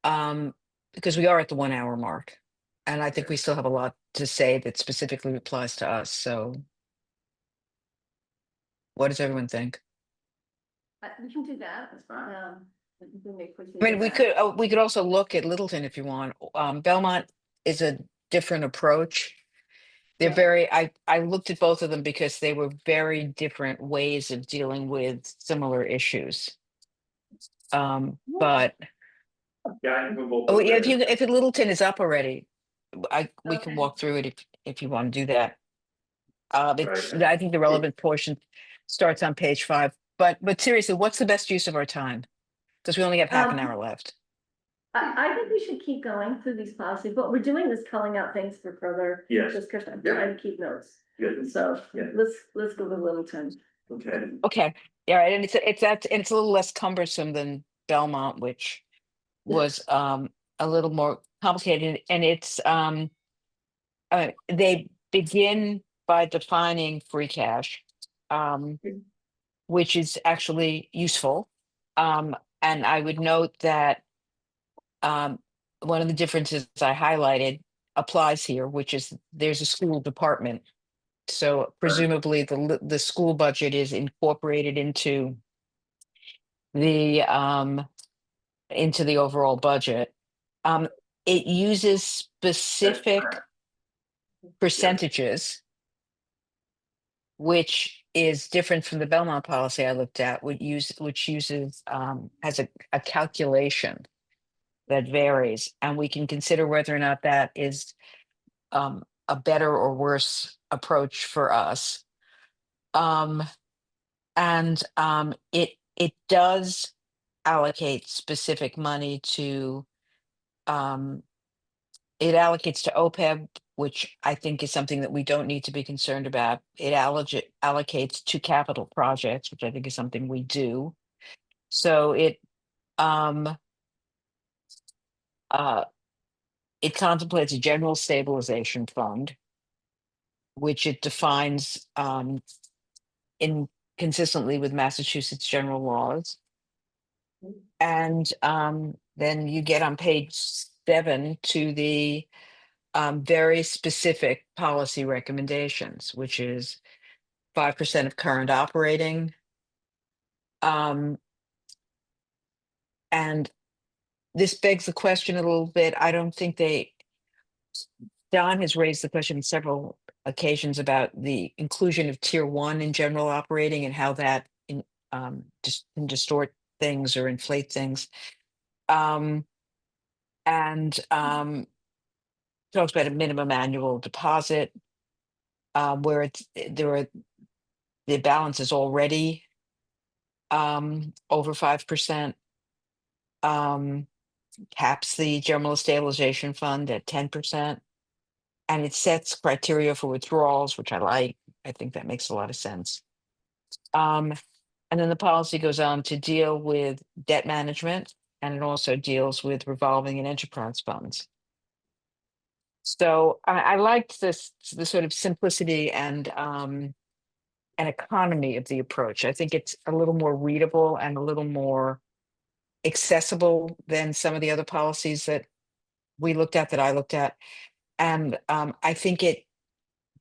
Because we are at the 1 hour mark, and I think we still have a lot to say that specifically applies to us. So what does everyone think? We can do that. That's fine. I mean, we could also look at Littleton if you want. Belmont is a different approach. They're very, I looked at both of them because they were very different ways of dealing with similar issues. But if Littleton is up already, we can walk through it if you want to do that. I think the relevant portion starts on page 5. But seriously, what's the best use of our time? Because we only have half an hour left. I think we should keep going through these policies. What we're doing is culling out things for further Yes. discussion. I'm Yeah. trying to keep notes. Good, So Yeah. let's go with Littleton. okay. Okay, yeah, right, and it's a little less cumbersome than Belmont, which was a little more complicated, and it's they begin by defining free cash, which is actually useful. And I would note that one of the differences I highlighted applies here, which is there's a school department. So presumably the school budget is incorporated the um into the overall budget. Um, it uses specific percentages, which is different from the Belmont policy I looked at, which uses has a calculation that varies, and we can consider whether or not that is a better or worse approach for us. And it does allocate specific money to it allocates to OPEB, which I think is something that we don't need to be concerned about. It allocates to capital projects, which I think is something we do. So um uh it contemplates a general stabilization fund, which it defines in consistently with Massachusetts general laws. And then you get on page 7 to the very specific policy recommendations, which is 5% of current operating. Um, and this begs the question a little bit. I don't think Don has raised the question on several occasions about the inclusion of tier 1 in general operating and how that just can distort things or inflate things. And talks about a minimum annual deposit where the balance is already over 5%, caps the general stabilization fund at 10%, and it sets criteria for withdrawals, which I like. I think that makes a lot of sense. And then the policy goes on to deal with debt management, and it also deals with revolving and enterprise funds. So I liked the sort of simplicity and economy of the approach. I think it's a little more readable and a little more accessible than some of the other policies that I looked at. And I think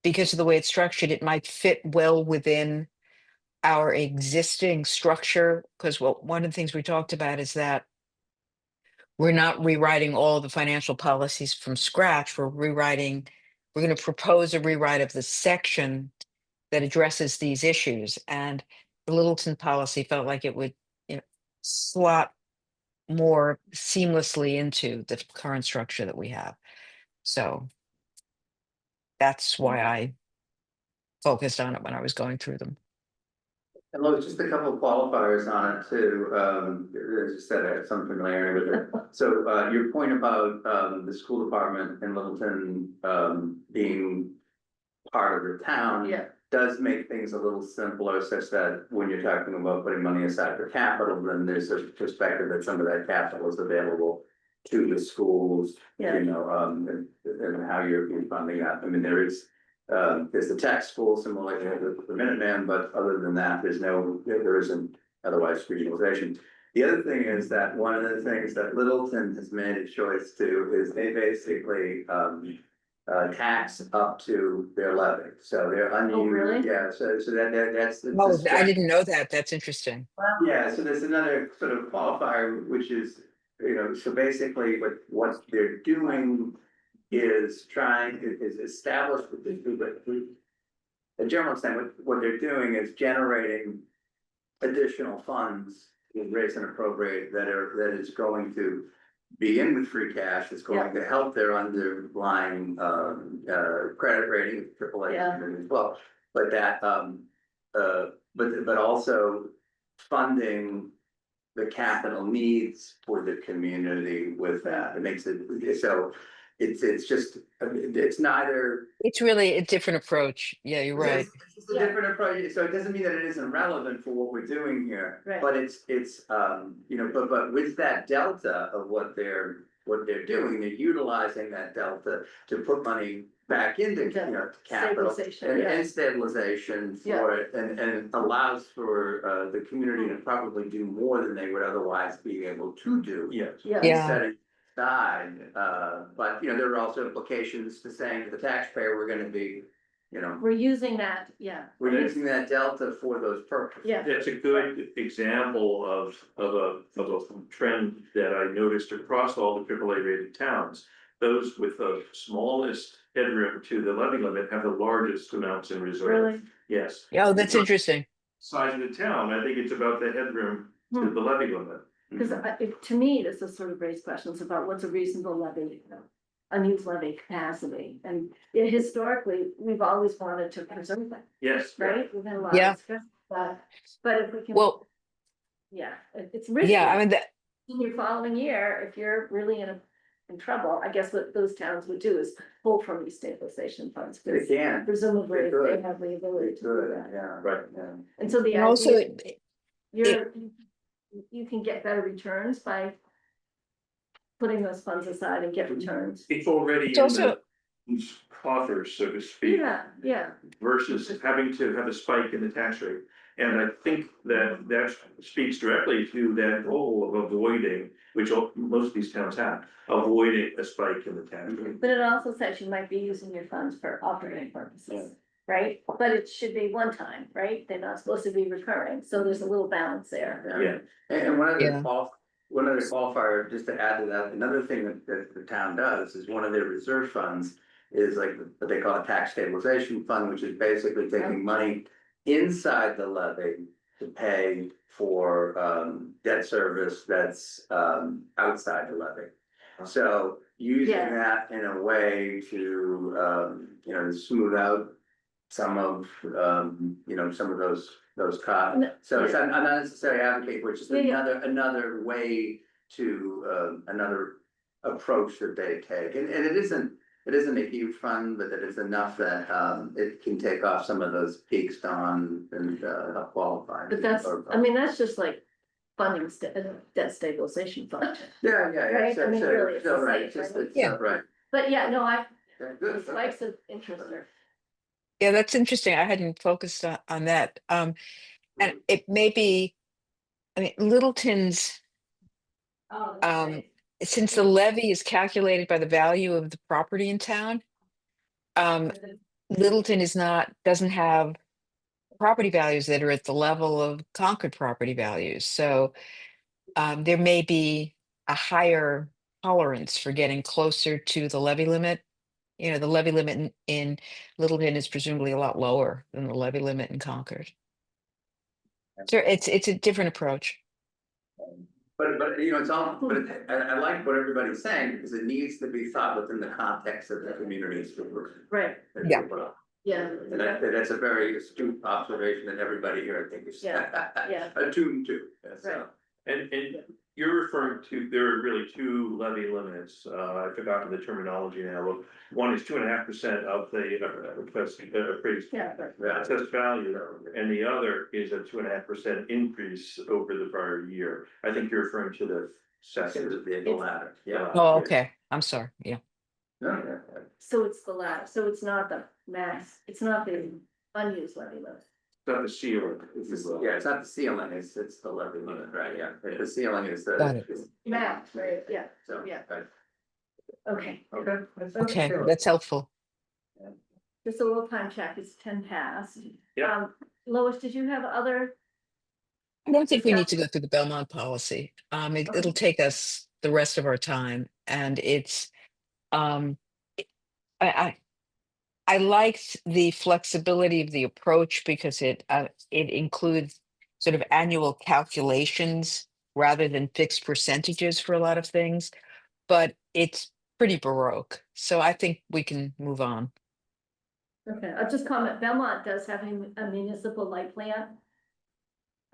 because of the way it's structured, it might fit well within our existing structure. Because one of the things we talked about is that we're not rewriting all the financial policies from scratch. We're going to propose a rewrite of the section that addresses these issues. And the Littleton policy felt like it would, slot more seamlessly into the current structure that we have. So that's why I focused on it when I was going through them. And look, just a couple of qualifiers on it too, as you said, I have some familiarity with it. So, your point about, the school department in Littleton, being part of the town. Yeah. Does make things a little simpler, such that when you're talking about putting money aside for capital, then there's a perspective that some of that capital is available to the schools. Yeah. And how you're funding that. I mean, there's the tech school, similar to the Minuteman, but other than that, there isn't otherwise regionalization. The other thing is that one of the things that Littleton has made a choice to is they basically tax up to their levy, so they're unused. Oh, really? Yeah, so that's. Oh, I didn't know that. That's interesting. Yeah, so there's another sort of qualifier, which is, so basically what they're doing is establish a general extent, what they're doing is generating additional funds to raise and appropriate that is going to be in with free cash, is going to help their underlying credit rating, AAA Yeah. as well. But that but also funding the capital needs for the community with that. It makes it, so it's just, it's neither. It's really a different approach. Yeah, you're right. It's just a different approach, so it doesn't mean that it isn't relevant for what we're doing here. Right. But it's, you know, but with that delta of what they're doing, they're utilizing that delta to put money back into, you know, capital. Stabilization, And, yeah. and stabilization for it, and it allows for, the community to probably do more than they would otherwise be able to do. Yes. Yeah. Yeah. Setting aside, but, you know, there are also implications to saying to the taxpayer, we're gonna be, you know, We're using that, yeah. we're using that delta for those purposes. Yeah. It's a good example of a trend that I noticed across all the AAA rated towns. Those with the smallest headroom to the levy limit have the largest amounts in reserve. Really? Yes. Oh, that's interesting. Size of the town, I think it's about the headroom to the levy limit. Because to me, this is sort of raised questions about what's a reasonable levy, unused levy capacity. And historically, we've always wanted to preserve that, Yes. right? We've had a lot Yeah. of discussion about it. But if we can, Well, yeah, it's risky. yeah, I mean, that, In your following year, if you're really in trouble, I guess what those towns would do is pull from these stabilization funds. They because can, Presumably, They could. they have the ability to do good, that. yeah. Right. Yeah. And so the and also, idea, you can get better returns by putting those funds aside and get returns. It's already it's in also, the coffers, so to speak. Yeah, Versus having to have a spike in the tax rate. And I think that speaks directly to that goal of avoiding, which most of these towns have, avoiding a spike in the tax rate. but it also says you might be using your funds for operating purposes, right? But it should be one time, right? They're not supposed to be recurring, so there's a little balance there. Yeah. And one Yeah. other qualifier, just to add to that, another thing that the town does is one of their reserve funds is like what they call a tax stabilization fund, which is basically taking money inside the levy to pay for debt service that's outside the levy. So using Yeah. that in a way to you know, smooth out some of you know, some of those costs. No, So it's yeah. I'm not necessarily advocating for it, just Yeah, yeah. another way to another approach that they take. And it isn't a huge fund, but that it's enough that it can take off some of those peaks Don and help qualify. But that's, I mean, that's just like funding debt stabilization fund. Yeah, Right? I mean, really, it's the right, same, it's just, right? it's, Yeah. right. But yeah, no, Okay, good. spikes of interest are. yeah, that's interesting. I hadn't focused on that. And it may be, I mean, Littleton's, Oh, since the levy is calculated by the value of the property in town, Littleton doesn't have property values that are at the level of Concord property values. So there may be a higher tolerance for getting closer to the levy limit. You know, the levy limit in Littleton is presumably a lot lower than the levy limit in Concord. So it's a different approach. But you know, it's all, but I like what everybody's saying, because it needs to be thought within the context of the communities that we're. Right, Yeah. yeah. And that's a very astute observation that everybody here, I think, is. Yeah. Attuned to, so. Right. And you're referring to, there are really two levy limits, I've forgotten the terminology now, but one is 2.5% of the appraised Yeah, assessed value, and the other is a 2.5% increase over the prior year. I think you're referring to the second. The latter, yeah. Oh, okay. I'm sorry. Yeah. No, so it's the last, so it's not the max, it's not the unused levy limit. Not the ceiling. yeah, it's not the ceiling, it's the levy limit, right, yeah, the ceiling is the. Got it. is- Max, right, yeah, So, Yeah. right. okay. Okay, that's helpful. Just a little time check, it's 10 past. Yeah. Lois, did you have other? I don't think we need to go through the Belmont policy. It'll take us the rest of our time, and it's it- I liked the flexibility of the approach because it includes sort of annual calculations rather than fixed percentages for a lot of things, but it's pretty baroque. So I think we can move on. Okay, I'll just comment, Belmont does have a municipal light plant.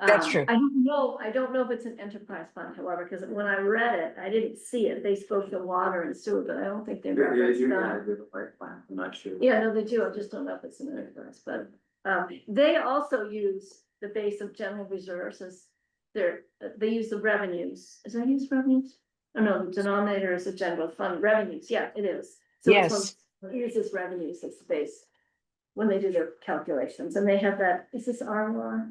That's true. I don't know if it's an enterprise fund, however, because when I read it, I didn't see it. They spoke to water and sewer, but I don't think they referenced that. I'm not sure. Yeah, no, they do. I just don't know if it's an enterprise, but, they also use the base of general reserves as they use the revenues. Is that use revenues? Oh, no, the denominator is a general fund revenues. Yeah, it is. So it's Yes. when it uses revenues as the base when they do their calculations, and they have that, is this ROR?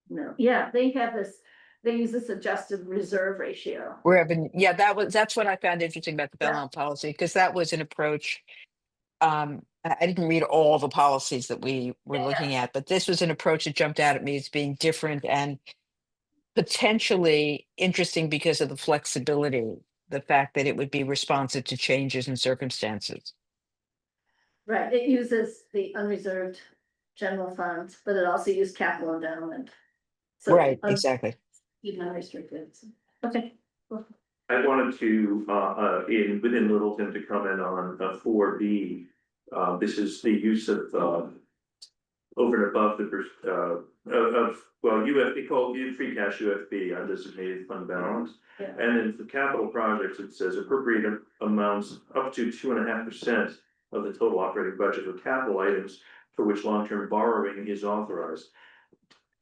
No, yeah, they have this, they use this adjusted reserve ratio. Revenue, yeah, that's what I found interesting about the Yeah. Belmont policy, because that was an approach. I didn't read all the policies that we were Yeah. looking at, but this was an approach that jumped out at me as being different and potentially interesting because of the flexibility, the fact that it would be responsive to changes in circumstances. Right, it uses the unreserved general funds, but it also uses capital endowment. So Right, exactly. Even unrestricted. Okay. I wanted to, within Littleton to comment on, 4B. This is the use of, over and above well, UFB, called free cash UFB, undesignated fund balance. Yeah. And then for capital projects, it says appropriate amounts up to 2.5% of the total operating budget for capital items for which long-term borrowing is authorized.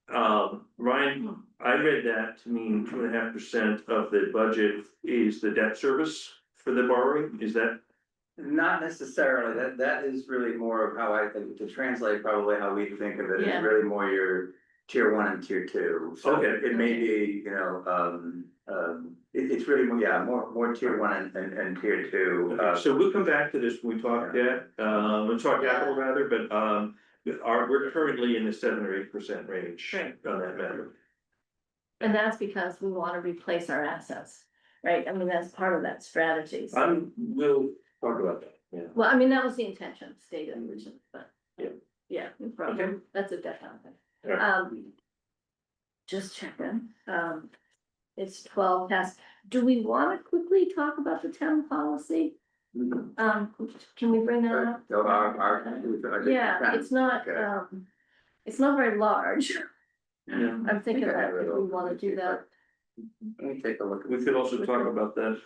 Ryan, I read that to mean 2.5% of the budget is the debt service for the borrowing, is that? Not necessarily, that is really more of how I think, to translate probably how we think of it, Yeah. is really more your tier one and tier two. So Okay. it may be, it's really, more tier one and tier two. So we'll come back to this when we talk debt, we'll talk capital rather, but, we're currently in the 7 or 8% range Right. on that matter. And that's because we want to replace our assets, right? I mean, that's part of that strategy. So- We'll talk about that, yeah. Well, I mean, that was the intention, stated originally, but. Yeah. Yeah, no problem. Okay. That's a definite thing. Alright. Just checking, it's 12 past. Do we want to quickly talk about the town policy? Can we bring that up? Yeah, it's not, Okay. it's not very large. Yeah. I'm thinking I that have it if we want to do that. Let me take a look. We could also talk about that,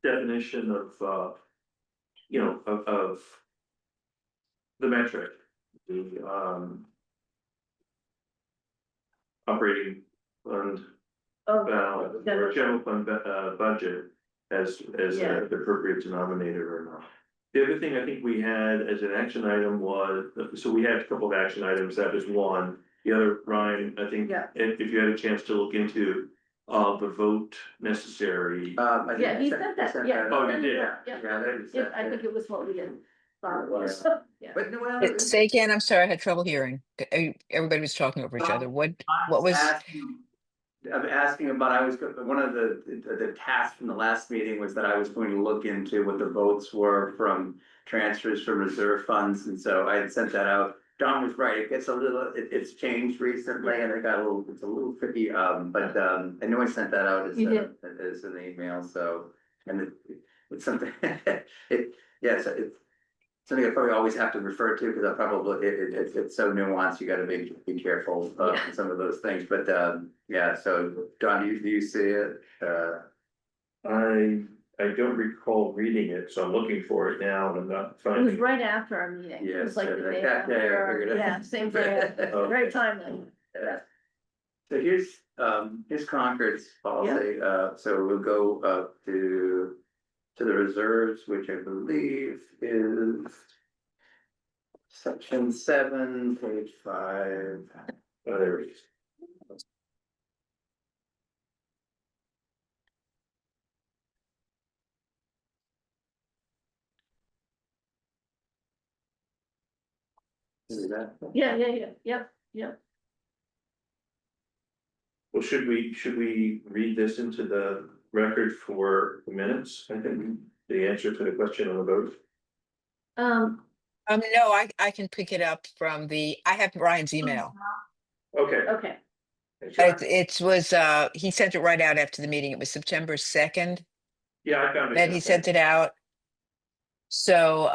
definition of, of the metric, the, operating fund Oh, balance, or general fund, budget as Yeah. the appropriate denominator or not. The other thing I think we had as an action item was, so we had a couple of action items, that was one. The other, Ryan, I think, Yeah. if you had a chance to look into, the vote necessary. Yeah, he said that, yeah. Oh, you did? Yeah, Yeah, yeah, I think it was what we did. Thought it was, yeah. But no, well, Say again, I'm sorry, I had trouble hearing. Everybody was talking over each other. What was, I'm asking about, one of the tasks from the last meeting was that I was going to look into what the votes were from transfers from reserve funds, and so I had sent that out. Don was right, it gets a little, it's changed recently and it's a little tricky, but I know I sent that out as You did. as an email, so, and it's something, it's something I probably always have to refer to, because I probably, it's so nuanced, you gotta be careful of Yeah. some of those things, but, so, Don, do you see it? I don't recall reading it, so I'm looking for it now and I'm not It was finding. right after our meeting. It was Yes, like the day yeah, I after, figured it. yeah, same day, very timely. Yeah. So here's Concord's policy, so we'll go up to the reserves, which I believe is section 7, page 5. Oh, there it is. Is that? Yeah, yep. Well, should we read this into the record for the minutes? I think the answer to the question on the vote. no, I can pick it up from I have Ryan's email. Okay. Okay, It was, he sent it right out after the meeting. It was September 2nd Yeah, I found it. that he sent it out. So,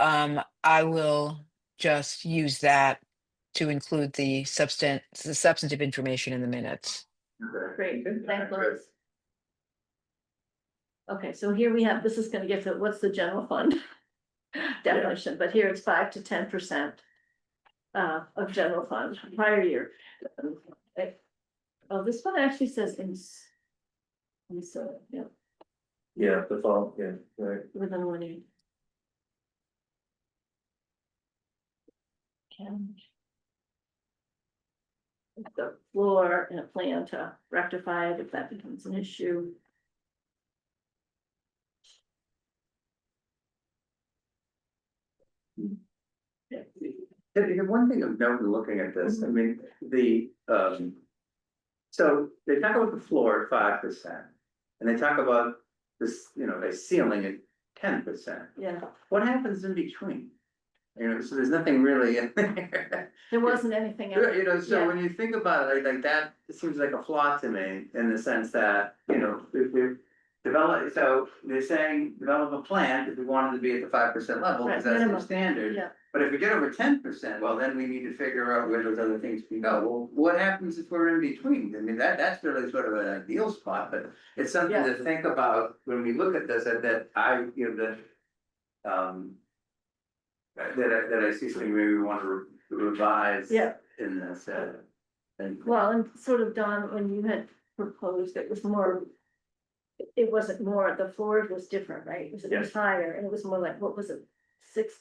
I will just use that to include the substantive information in the minutes. Okay. Great, Good. thanks, Good. Lois. Okay, so here we have, this is gonna get to what's the general fund definition, but here it's 5 to 10%. Of general fund, prior year. Oh, this one actually says so, yeah, Yeah, the fall, yeah, right. within 1 year. Can. The floor and a plan to rectify it if that becomes an issue. The one thing of note in looking at this, I mean, so they talk about the floor at 5%. And they talk about this, a ceiling at 10%. Yeah, What happens in between? So there's nothing really in there. there wasn't anything. else. So Yeah. when you think about it, like that, it seems like a flaw to me in the sense that, if develop, so they're saying develop a plan if we wanted to be at the 5% level, Right, because that's the minimum. standard. Yeah. But if we get over 10%, well, then we need to figure out where those other things can go. Well, what happens if we're in between? I mean, that's really sort of an ideal spot, but it's something Yeah. to think about when we look at this, that I see something maybe we want to revise. Yeah. In this, and. Well, and sort of, Don, when you had proposed, it was more. It wasn't more, the floor was different, right? It was Yes. higher, and it was more like, what was it, 6,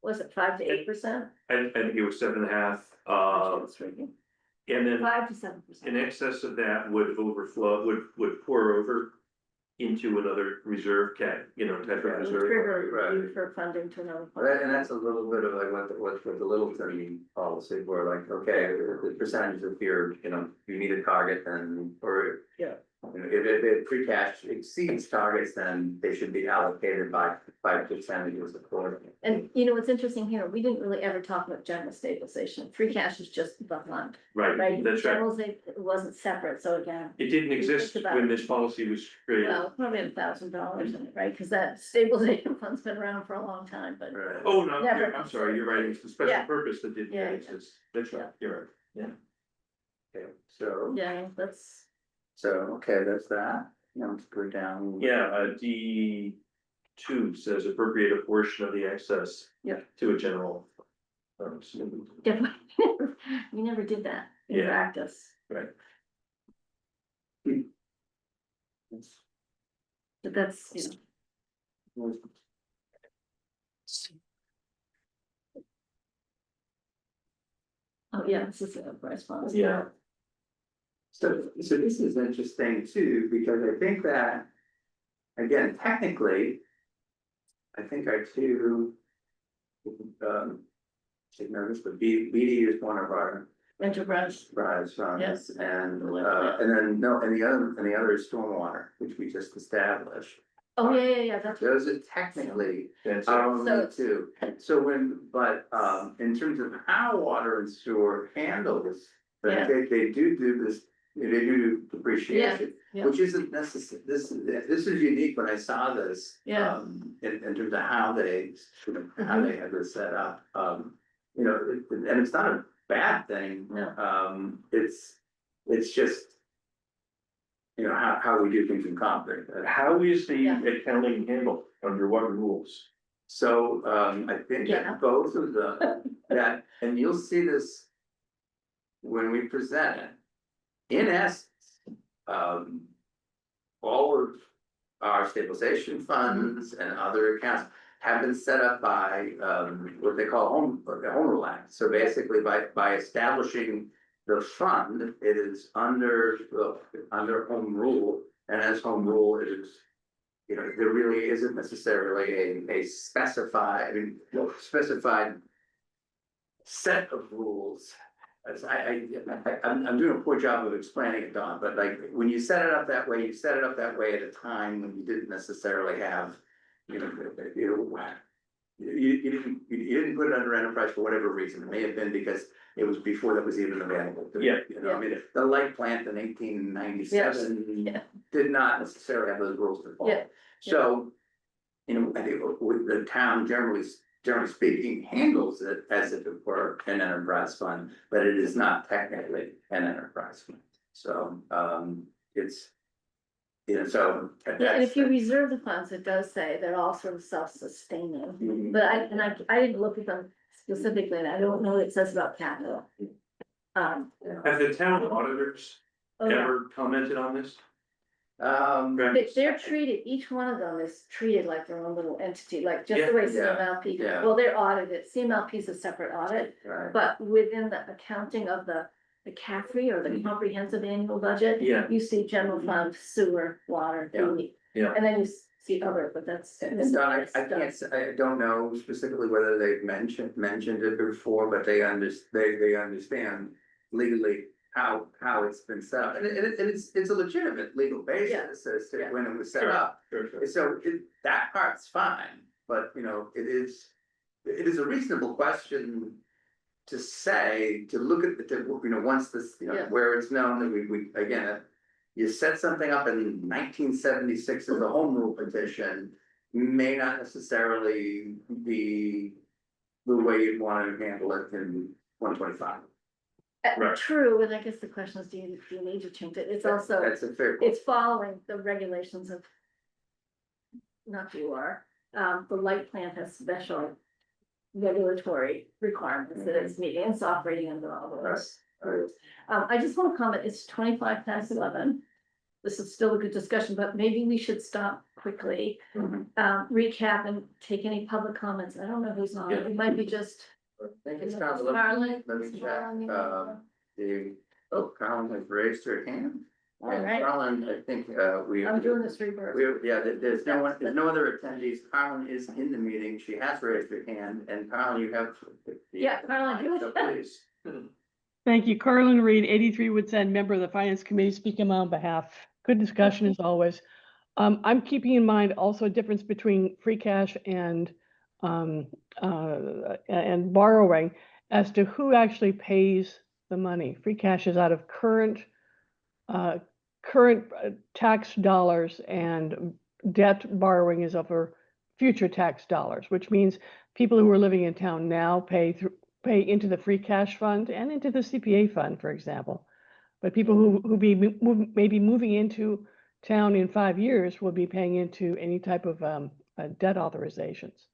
was it 5 to 8%? I think it was 7.5, and then 5 to 7%. in excess of that would overflow, would pour over into another reserve type of It would reserve. trigger Right. you for funding to another. Right, and that's a little bit of like what the Littleton policy, where like, okay, the percentage of your, you meet a target, then, or. Yeah. If free cash exceeds targets, then they should be allocated by 5% of the quarter. And what's interesting here, we didn't really ever talk about general stabilization. Free cash is just the fund, Right, right? that's right. General it wasn't separate, so again, It didn't think exist about when it. this policy was created. well, probably $1,000 in it, right? Because that stabilization fund's been around for a long time, but. Right. Oh, no, Never I'm sorry, you're right, it's the special Yeah. purpose that didn't Yeah. exist. That's right, you're right. Okay, so, Yeah, that's, okay, that's that. Now let's go down. Yeah, D2 says appropriate a portion of the excess. Yeah. To a general. definitely, we never did that in Yeah. practice, Right. but that's, oh, yeah, this is a price fund. Yeah. So this is interesting too, because I think that, again, technically, I think our two, take notice, but BD is one of our Enterprise, prize funds, Yes. and Yeah. then, no, and the other is stormwater, which we just established. oh, yeah, that's. Those are technically That's our it. only two. So in terms of how water and sewer handles, Yeah. they do this, they do depreciation. Yeah. Which isn't necessary, this is unique when I saw this. Yeah. In terms of how they, how they had this set up, and it's not a bad thing. No. It's just. How we do things in Concord. How is the Yeah. accounting handled, under what rules? So, I think Yeah. that both of them, and you'll see this. When we present it, in essence, all of our stabilization funds and other accounts. Have been set up by, what they call home rule act, so basically by establishing. The fund, it is under home rule, and as home rule, it is. There really isn't necessarily a specified set of rules. As I'm doing a poor job of explaining it, Don, but like, when you set it up that way, you set it up that way at a time when you didn't necessarily have. You didn't put it under enterprise for whatever reason, it may have been because it was before that was even available. Yeah. I mean, the light plant in 1897 Yeah. did not necessarily have those rules to follow. Yeah. So, I think with the town generally generally speaking, handles it as if it were an enterprise fund, but it is not technically an enterprise fund. So, it's, so. Yeah, and if you reserve the funds, it does say they're all sort of self-sustaining, Mhm. but I didn't look at them specifically, and I don't know what it says about capital. Have the town auditors Oh, yeah. ever commented on this? They're treated, each one of them is treated like their own little entity, like just the way Yeah, CMLP, yeah. well, they're audited, CMLP is a separate audit. Right. But within the accounting of the CAFRE or the comprehensive annual budget. Yeah. You see general fund, sewer, water, Yeah. heat, Yeah. and then you see other, but that's. And Don, I can't, I don't know specifically whether they've mentioned it before, but they understand legally how it's been set up. And it's a legitimate legal basis as to Yeah. when it was set Sure. up. Sure. So that part's fine, but it is a reasonable question to say, to look at once this, Yeah. where it's known that we, again, you set something up in 1976 as a home rule petition, may not necessarily be the way you'd want to handle it in 125. Right. True, and I guess the question is, do you need to change it? It's also, That's a fair point. it's following the regulations of. Not you are, the light plant has special regulatory requirements that it's meeting, it's operating under all of those. Right. I just want to comment, it's 11:25. This is still a good discussion, but maybe we should stop quickly, Mhm. recap and take any public comments. I don't know who's on, it might be just. I think it's Carlin. let me check, Carlin. Colin has raised her hand. All And right, Colin, I think, I'm doing this reverse. there's no other attendees. Carlin is in the meeting. She has raised her hand, and Carlin, you have. Yeah, Carlin, do it. So please. Thank you. Carlin Reed, 83 Woods End, member of the Finance Committee, speaking on my own behalf. Good discussion as always. I'm keeping in mind also a difference between free cash and borrowing as to who actually pays the money. Free cash is out of current tax dollars, and debt borrowing is over future tax dollars, which means people who are living in town now pay into the free cash fund and into the CPA fund, for example. But people who may be moving into town in 5 years will be paying into any type of debt authorizations.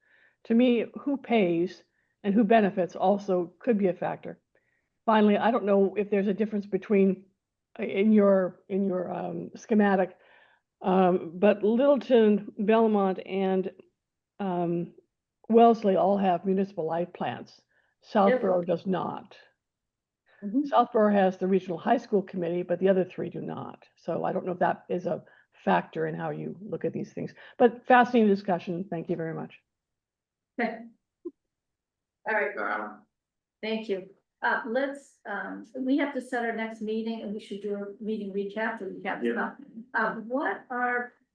To me, who pays and who benefits also could be a factor. Finally, I don't know if there's a difference between in your schematic, but Littleton, Belmont, and Wellesley all have municipal light plants. Southborough does not. Mhm. Southborough has the regional high school committee, but the other three do not. So I don't know if that is a factor in how you look at these things, but fascinating discussion. Thank you very much. Okay. All right, thank you. We have to set our next meeting and we should do a meeting recap to recap Yeah. stuff.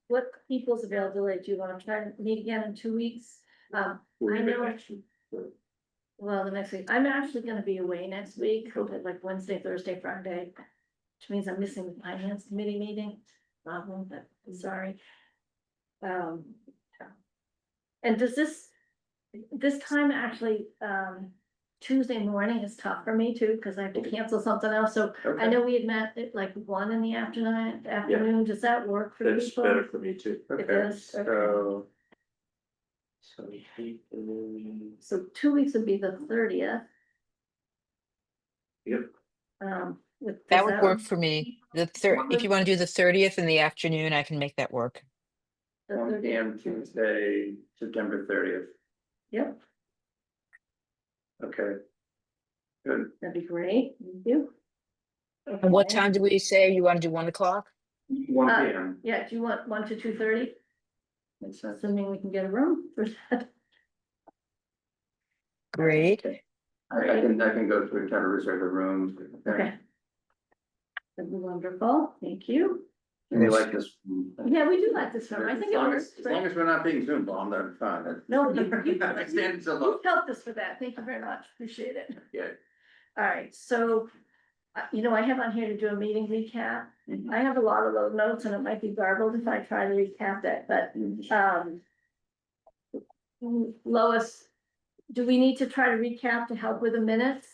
What people's availability, do you want to try to meet again in 2 weeks? I know, well, the next week, I'm actually gonna be away next week, like Wednesday, Thursday, Friday. Which means I'm missing the finance committee meeting, but sorry. And does this time actually, Tuesday morning is tough for me too, because I have to cancel something else, so I know we had met at like 1 in the afternoon, does that work for That's people? better for me too. It Okay, is, okay. So 2 weeks would be the 30th. Yep. That would work for me. If you want to do the 30th in the afternoon, I can make that work. The 1 30th, PM Tuesday, September 30th. yep, Okay. Good. that'd be great, thank you. And what Okay. time do we say? You want to do 1 o'clock? 1 PM. Yeah, do you want 1 to 2:30? Makes sense. Assuming we can get a room for that. Great. I can go through and try to reserve a room. Okay. That'd be wonderful, thank you. And you like this? Yeah, we do like this room, I think it works. As long as we're not being Zoom bombed, I'm fine. No, I stand so low. you helped us with that, thank you very much, appreciate it. Yeah. All right, so, I have on here to do a meeting recap. Mhm. I have a lot of those notes and it might be garbled if I try to recap that, but, Lois do we need to try to recap to help with the minutes?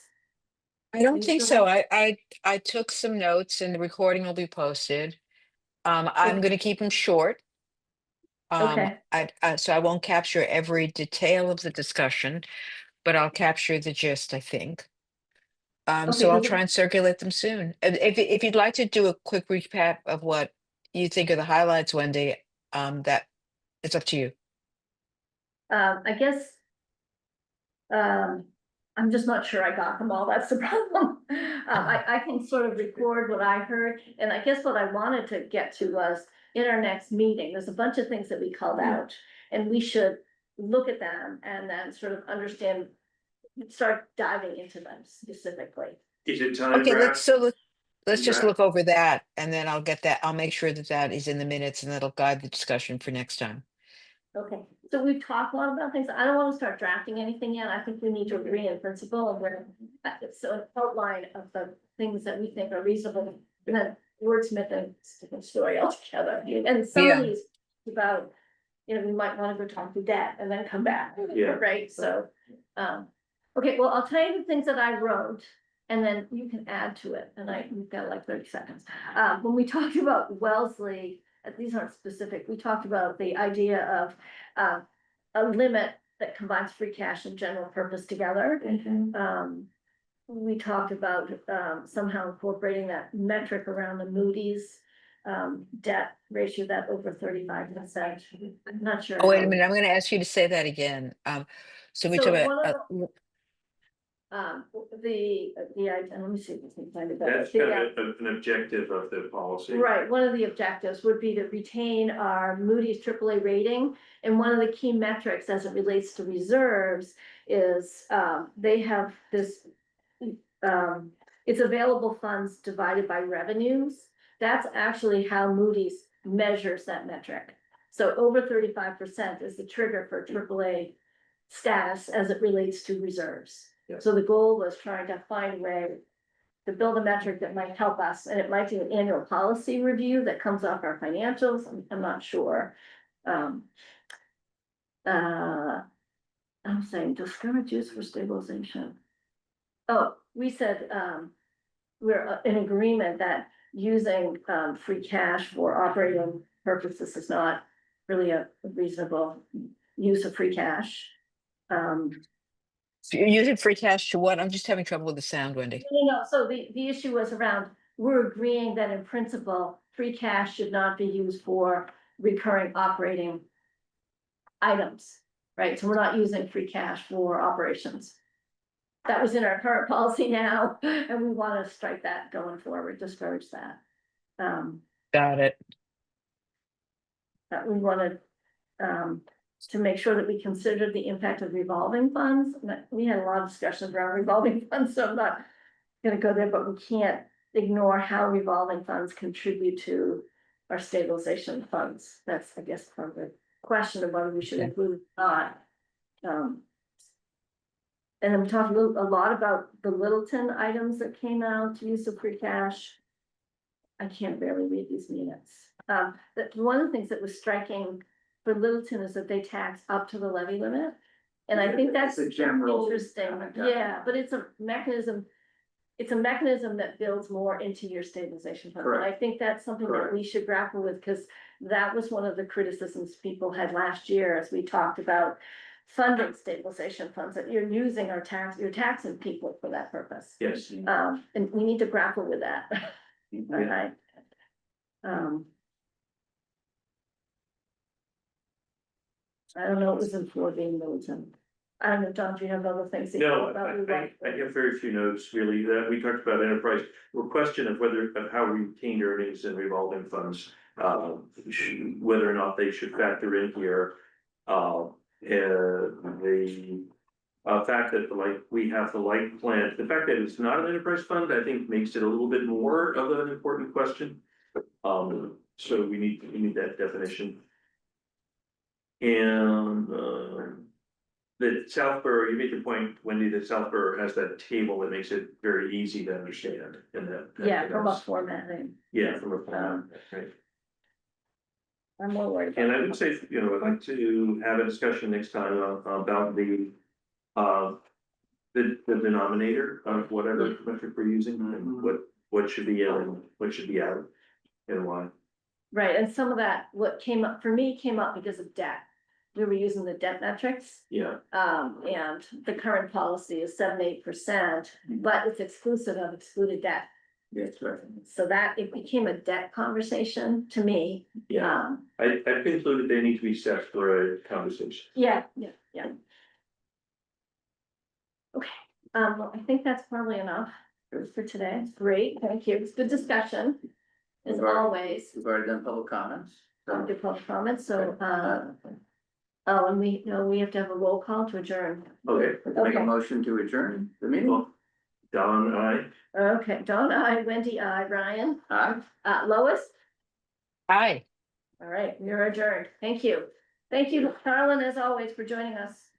I don't You think sure? so. I took some notes and the recording will be posted. I'm Okay. gonna keep them short. Okay, So I won't capture every detail of the discussion, but I'll capture the gist, I think. okay, So I'll does try it- and circulate them soon. And if you'd like to do a quick recap of what you think are the highlights, Wendy, that it's up to you. I guess. Um, I'm just not sure I got them all, that's the problem. I can sort of record what I heard, and I guess what I wanted to get to was, in our next meeting, there's a bunch of things that we called out. And we should look at them and then sort of understand, start diving into them specifically. Is it time? Okay, Brad? let's just Right. look over that and then I'll make sure that that is in the minutes and that'll guide the discussion for next time. Okay, so we've talked a lot about things. I don't want to start drafting anything yet. I think we need to agree in principle and we're, so an outline of the things that we think are reasonable. And then wordsmith and different story altogether. And some of Yeah. these about, you know, we might want to go talk to Dad and then come back. Yeah. Right, so, okay, well, I'll tell you the things that I wrote. And then you can add to it, and we've got like 30 seconds. When we talked about Wellesley, these aren't specific, we talked about the idea of a limit that combines free cash and general purpose together. We talked about somehow incorporating that metric around the Moody's debt ratio, that over 35%. I'm not sure. Oh, wait a how- minute, I'm gonna ask you to say that again. So we So talk one about, of and let me see if I can find it better. That's kind of an objective of the policy. Right, one of the objectives would be to retain our Moody's AAA rating, and one of the key metrics as it relates to reserves is, they have this. It's available funds divided by revenues, that's actually how Moody's measures that metric. So over 35% is the trigger for AAA status as it relates to reserves. Yeah. So the goal was trying to find a way to build a metric that might help us, and it might be an annual policy review that comes off our financials, I'm not sure. I'm saying discourage use for stabilization. Oh, we said, we're in agreement that using, free cash for operating purposes is not really a reasonable use of free cash. you're using free cash to what? I'm just having trouble with the sound, Wendy. No, so the issue was around, we're agreeing that in principle, free cash should not be used for recurring operating items, right? So we're not using free cash for operations. That was in our current policy now, and we want to strike that going forward, discourage that. Got it. That we wanted, to make sure that we considered the impact of revolving funds. And we had a lot of discussions around revolving funds, so I'm not gonna go there, but we can't ignore how revolving funds contribute to our stabilization funds. That's, I guess, part of the question of whether we should Okay. include it or not. And I'm talking a lot about the Littleton items that came out, use of free cash. I can't barely read these minutes. That one of the things that was striking for Littleton is that they tax up to the levy limit. And I think that's It's a general interesting, kind of yeah, but it's a mechanism. It's a mechanism that builds more into your stabilization fund, and I think that's something that Correct. we should grapple with, because that was one of the criticisms people had last year as we talked about. Funding stabilization funds, that you're using our you're taxing people for that purpose. Yes. And we need to grapple with that. Right. I don't know, it was in 4B Middleton. I don't know, John, do you have other things? that you No, thought we I liked? have very few notes really, that we talked about enterprise, or question of how we retained earnings and revolving funds. Whether or not they should factor in here, the fact that we have the light plant, the fact that it's not an enterprise fund, I think makes it a little bit more of an important question. So we need that definition. And, the Southborough, you made the point, Wendy, that Southborough has that table that makes it very easy to understand in that. Yeah, from a formatting, Yeah, from a format, right. I'm more worried And I about. would say, I'd like to have a discussion next time about the The denominator of whatever metric we're using, and what should be in, and what should be out, and why. Right, and some of that, what came up, for me, came up because of debt. We were using the debt metrics, Yeah, and the current policy is 7-8%, but it's exclusive of excluded debt. That's right. So that it became a debt conversation to me. yeah, I've concluded they need to be set for a conversation. Yeah. Okay, well, I think that's probably enough for today. Great, thank you. It's good discussion, as We've already- always. We've already done public comments. So, Good public comments, so, oh, and we have to have a roll call to adjourn. Okay, make Okay. a motion to adjourn the meeting. well, Don, I. Okay, Dawn, I, Wendy, I, Ryan, Aye. Lois. Aye. All right, we're adjourned. Thank you. Thank you, Carlin, as always, for joining us.